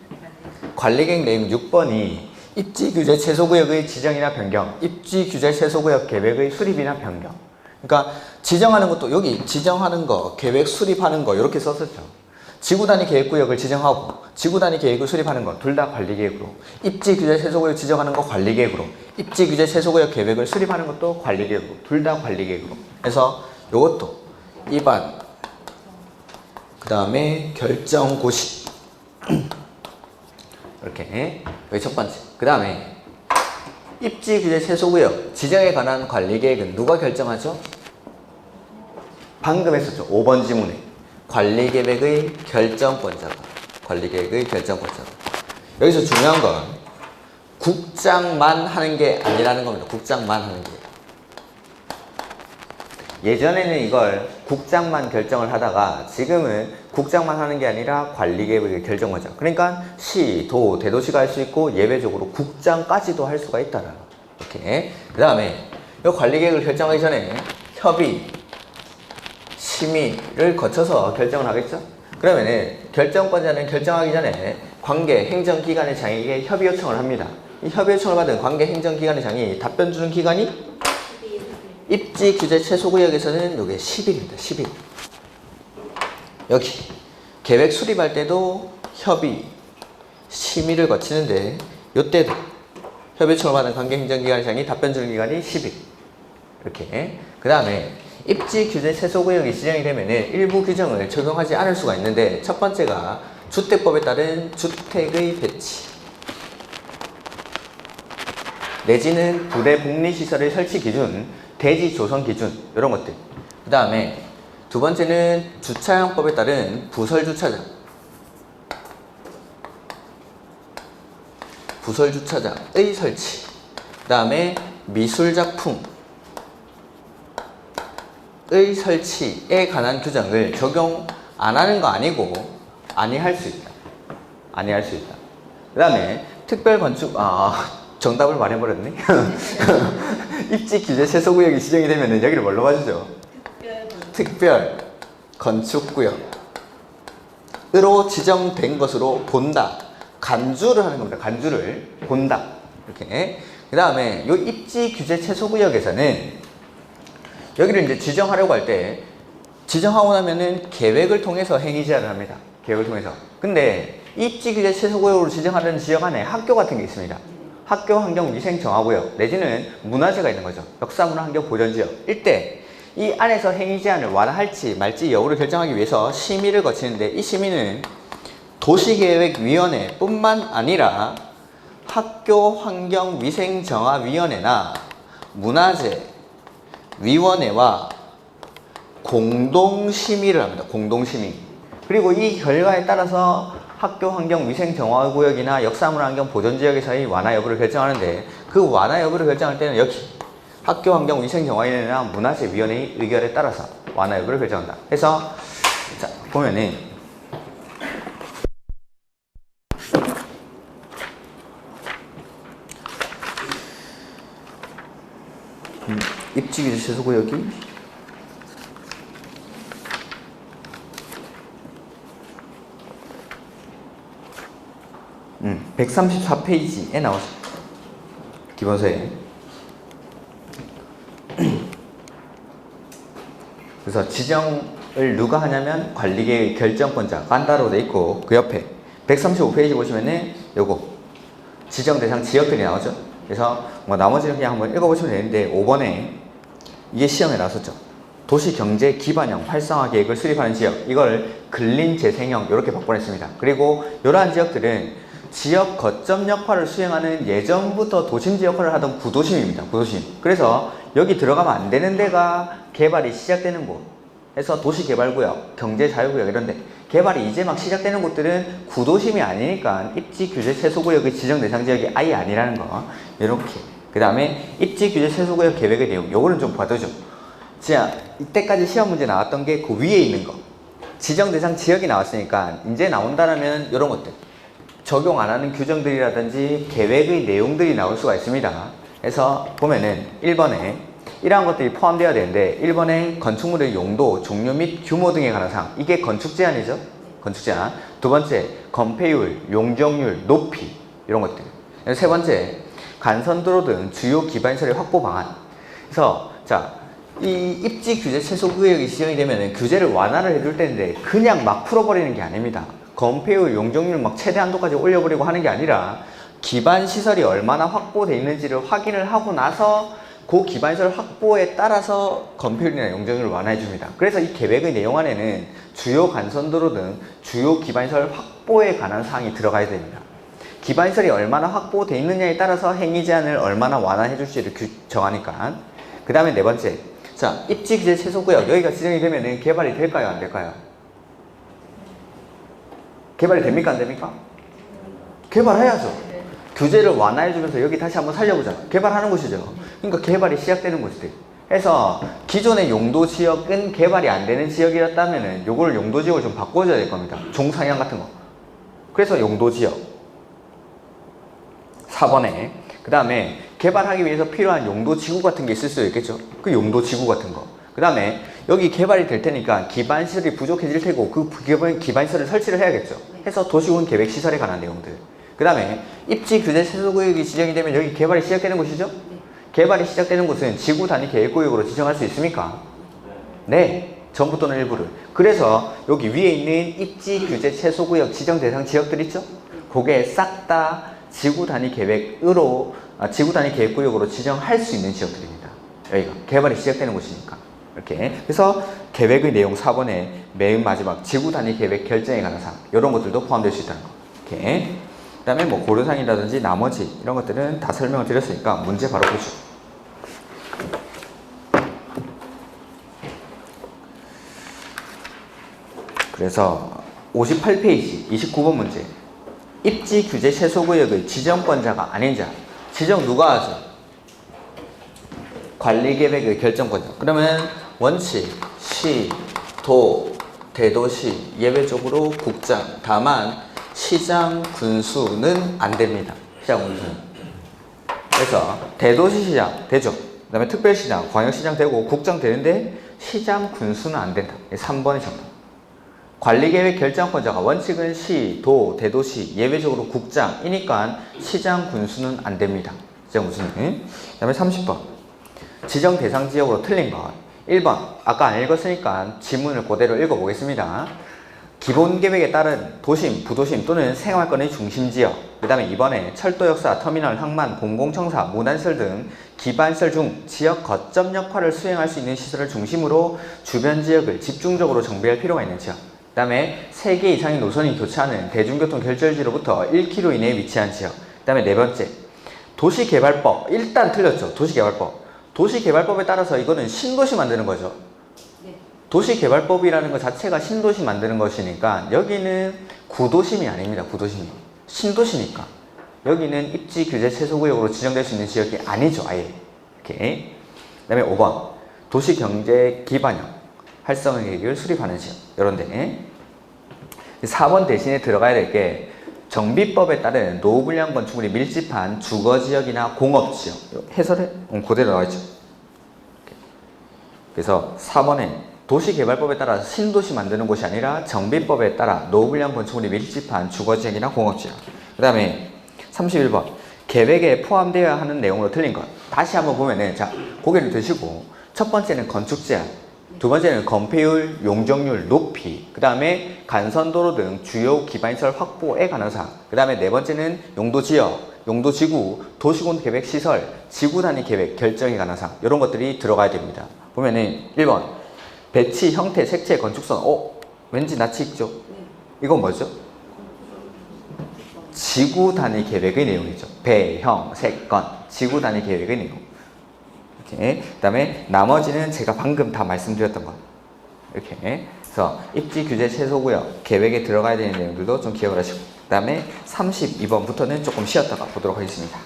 관리계획 내용 6번이 입지규제 최소구역의 지정이나 변경, 입지규제 최소구역 계획의 수립이나 변경. 그러니까 지정하는 것도 여기 지정하는 거, 계획 수립하는 거 이렇게 썼었죠. 지구단위 계획구역을 지정하고 지구단위 계획을 수립하는 거 둘 다 관리계획으로, 입지규제 최소구역 지정하는 거 관리계획으로, 입지규제 최소구역 계획을 수립하는 것도 관리계획으로, 둘 다 관리계획으로. 그래서 이것도 입안, 그 다음에 결정 고시 이렇게. 여기 첫 번째. 그 다음에 입지규제 최소구역 지정에 관한 관리계획은 누가 결정하죠? 방금 했었죠. 5번 지문에 관리계획의 결정권자가. 여기서 중요한 건 국장만 하는 게 아니라는 겁니다. 국장만 하는 게. 예전에는 이걸 국장만 결정을 하다가 지금은 국장만 하는 게 아니라 관리계획의 결정권자. 그러니까 시, 도, 대도시가 할 수 있고 예외적으로 국장까지도 할 수가 있다는 거. 이렇게. 그 다음에 이 관리계획을 결정하기 전에 협의, 심의를 거쳐서 결정을 하겠죠? 그러면은 결정권자는 결정하기 전에 관계 행정기관의 장에게 협의 요청을 합니다. 이 협의 요청을 받은 관계 행정기관의 장이 답변 주는 기간이 입지규제 최소구역에서는 이게 10일입니다. 10일. 여기 계획 수립할 때도 협의, 심의를 거치는데 이때도 협의 요청을 받은 관계 행정기관의 장이 답변 주는 기간이 10일. 이렇게. 그 다음에 입지규제 최소구역이 지정이 되면 일부 규정을 적용하지 않을 수가 있는데 첫 번째가 주택법에 따른 주택의 배치 내지는 부대 복리시설의 설치 기준, 대지 조성 기준 이런 것들. 그 다음에 두 번째는 주차장법에 따른 부설 주차장의 설치. 그 다음에 미술작품의 설치에 관한 규정을 적용 안 하는 거 아니고 아니할 수 있다. 그 다음에 특별 건축, 정답을 말해버렸네. 입지규제 최소구역이 지정이 되면 여기를 뭘로 봐주죠? 특별 건축구역으로 지정된 것으로 본다. 간주를 하는 겁니다. 간주를 본다. 이렇게. 그 다음에 이 입지규제 최소구역에서는 여기를 이제 지정하려고 할 때 지정하고 나면은 계획을 통해서 행위 제한을 합니다. 계획을 통해서. 근데 입지 규제 최소구역으로 지정하는 지역 안에 학교 같은 게 있습니다. 학교 환경 위생 정화구역 내지는 문화재가 있는 거죠. 역사문화 환경 보전지역. 이때 이 안에서 행위 제한을 완화할지 말지 여부를 결정하기 위해서 심의를 거치는데 이 심의는 도시계획위원회 뿐만 아니라 학교 환경 위생 정화위원회나 문화재 위원회와 공동심의를 합니다. 공동심의. 그리고 이 결과에 따라서 학교 환경 위생 정화구역이나 역사문화 환경 보존지역에서의 완화 여부를 결정하는데 그 완화 여부를 결정할 때는 여기 학교 환경 위생 정화위원회나 문화재 위원회의 의결에 따라서 완화 여부를 결정한다. 그래서 자 보면은 입지 규제 최소구역이 134페이지에 나왔습니다. 기본서에. 그래서 지정을 누가 하냐면 관리계획 결정권자가 한다로 돼 있고 그 옆에 135페이지 보시면은 요거 지정 대상 지역들이 나오죠. 그래서 뭐 나머지는 그냥 한번 읽어보시면 되는데 5번에 이게 시험에 나왔었죠. 도시경제 기반형 활성화 계획을 수립하는 지역, 이걸 근린재생형 이렇게 바꿔냈습니다. 그리고 이러한 지역들은 지역 거점 역할을 수행하는 예전부터 도심지 역할을 하던 구도심입니다. 구도심. 그래서 여기 들어가면 안 되는 데가 개발이 시작되는 곳. 해서 도시개발구역, 경제자유구역 이런데 개발이 이제 막 시작되는 곳들은 구도심이 아니니까 입지 규제 최소구역의 지정 대상 지역이 아예 아니라는 거. 이렇게. 그 다음에 입지 규제 최소구역 계획의 내용. 요거는 좀 봐두죠. 자, 이때까지 시험 문제 나왔던 게 그 위에 있는 거. 지정 대상 지역이 나왔으니까 이제 나온다라면 이런 것들. 적용 안 하는 규정들이라든지 계획의 내용들이 나올 수가 있습니다. 그래서 보면은 1번에 이러한 것들이 포함되어야 되는데 1번에 건축물의 용도, 종류 및 규모 등에 관한 사항. 이게 건축 제한이죠. 건축 제한. 두 번째, 건폐율, 용적률, 높이 이런 것들. 세 번째, 간선도로 등 주요 기반시설의 확보 방안. 그래서 자, 이 입지 규제 최소 구역이 지정이 되면 규제를 완화를 해줄 때인데 그냥 막 풀어버리는 게 아닙니다. 건폐율, 용적률 막 최대 한도까지 올려버리고 하는 게 아니라 기반시설이 얼마나 확보되어 있는지를 확인을 하고 나서 그 기반시설 확보에 따라서 건폐율이나 용적률을 완화해 줍니다. 그래서 이 계획의 내용 안에는 주요 간선도로 등 주요 기반시설 확보에 관한 사항이 들어가야 됩니다. 기반시설이 얼마나 확보되어 있느냐에 따라서 행위 제한을 얼마나 완화해 줄지를 정하니까. 그 다음에 네 번째, 자, 입지 규제 최소구역 여기가 지정이 되면 개발이 될까요? 안 될까요? 개발이 됩니까? 안 됩니까? 개발해야죠. 규제를 완화해주면서 여기 다시 한번 살려보자. 개발하는 곳이죠. 그러니까 개발이 시작되는 곳이들. 해서 기존의 용도지역은 개발이 안 되는 지역이었다면 요걸 용도지역을 좀 바꿔줘야 될 겁니다. 종상향 같은 거. 그래서 용도지역. 4번에 그 다음에 개발하기 위해서 필요한 용도지구 같은 게 있을 수도 있겠죠. 그 용도지구 같은 거. 그 다음에 여기 개발이 될 테니까 기반시설이 부족해질 테고 그 기반시설을 설치를 해야겠죠. 해서 도시군 계획시설에 관한 내용들. 그 다음에 입지 규제 최소구역이 지정이 되면 여기 개발이 시작되는 곳이죠. 개발이 시작되는 곳은 지구 단위 계획구역으로 지정할 수 있습니까? 네. 전부 또는 일부를. 그래서 여기 위에 있는 입지 규제 최소구역 지정 대상 지역들 있죠. 그게 싹 다 지구 단위 계획으로 지구 단위 계획구역으로 지정할 수 있는 지역들입니다. 여기가 개발이 시작되는 곳이니까. 이렇게. 그래서 계획의 내용 4번에 맨 마지막 지구 단위 계획 결정에 관한 사항 이런 것들도 포함될 수 있다는 거. 이렇게. 그 다음에 뭐 고려사항이라든지 나머지 이런 것들은 다 설명을 드렸으니까 문제 바로 보죠. 그래서 58페이지 29번 문제. 입지 규제 최소구역의 지정권자가 아닌 자. 지정 누가 하죠? 관리계획의 결정권자. 그러면 원칙, 시, 도, 대도시, 예외적으로 국장. 다만 시장, 군수는 안 됩니다. 시장, 군수는. 그래서 대도시 시장 되죠. 그 다음에 특별시장, 광역시장 되고 국장 되는데 시장, 군수는 안 된다. 3번이 정답. 관리계획 결정권자가 원칙은 시, 도, 대도시, 예외적으로 국장이니까 시장, 군수는 안 됩니다. 시장, 군수는. 그 다음에 30번. 지정 대상 지역으로 틀린 것. 1번. 아까 안 읽었으니까 지문을 그대로 읽어보겠습니다. 기본 계획에 따른 도심, 부도심 또는 생활권의 중심지역. 그 다음에 이번에 철도, 역사, 터미널, 항만, 공공청사, 문화시설 등 기반시설 중 지역 거점 역할을 수행할 수 있는 시설을 중심으로 주변 지역을 집중적으로 정비할 필요가 있는 지역. 그 다음에 3개 이상의 노선이 교차하는 대중교통 결절지로부터 1km 이내에 위치한 지역. 그 다음에 네 번째, 도시개발법. 일단 틀렸죠. 도시개발법. 도시개발법에 따라서 이거는 신도시 만드는 거죠. 도시개발법이라는 것 자체가 신도시 만드는 것이니까 여기는 구도심이 아닙니다. 구도심이. 신도시니까. 여기는 입지 규제 최소구역으로 지정될 수 있는 지역이 아니죠. 아예. 이렇게. 그 다음에 5번. 도시경제 기반형 활성화 계획을 수립하는 지역. 이런데. 4번 대신에 들어가야 될 게 정비법에 따른 노후불량 건축물이 밀집한 주거지역이나 공업지역. 해설에 그대로 나와 있죠. 그래서 4번에 도시개발법에 따라 신도시 만드는 곳이 아니라 정비법에 따라 노후불량 건축물이 밀집한 주거지역이나 공업지역. 그 다음에 31번 계획에 포함되어야 하는 내용으로 틀린 것. 다시 한번 보면은 자 고개를 드시고 첫 번째는 건축 제한, 두 번째는 건폐율, 용적률, 높이, 그 다음에 간선도로 등 주요 기반시설 확보에 관한 사항, 그 다음에 네 번째는 용도지역, 용도지구, 도시군계획시설, 지구단위 계획 결정에 관한 사항, 이런 것들이 들어가야 됩니다. 보면은 1번 배치, 형태, 색채, 건축선. 왠지 낯이 익죠? 이건 뭐죠? 지구 단위 계획의 내용이죠. 배, 형, 색, 건. 지구 단위 계획의 내용. 이렇게. 그 다음에 나머지는 제가 방금 다 말씀드렸던 것. 이렇게. 그래서 입지 규제 최소구역 계획에 들어가야 되는 내용들도 좀 기억을 하시고. 그 다음에 32번부터는 조금 쉬었다가 보도록 하겠습니다.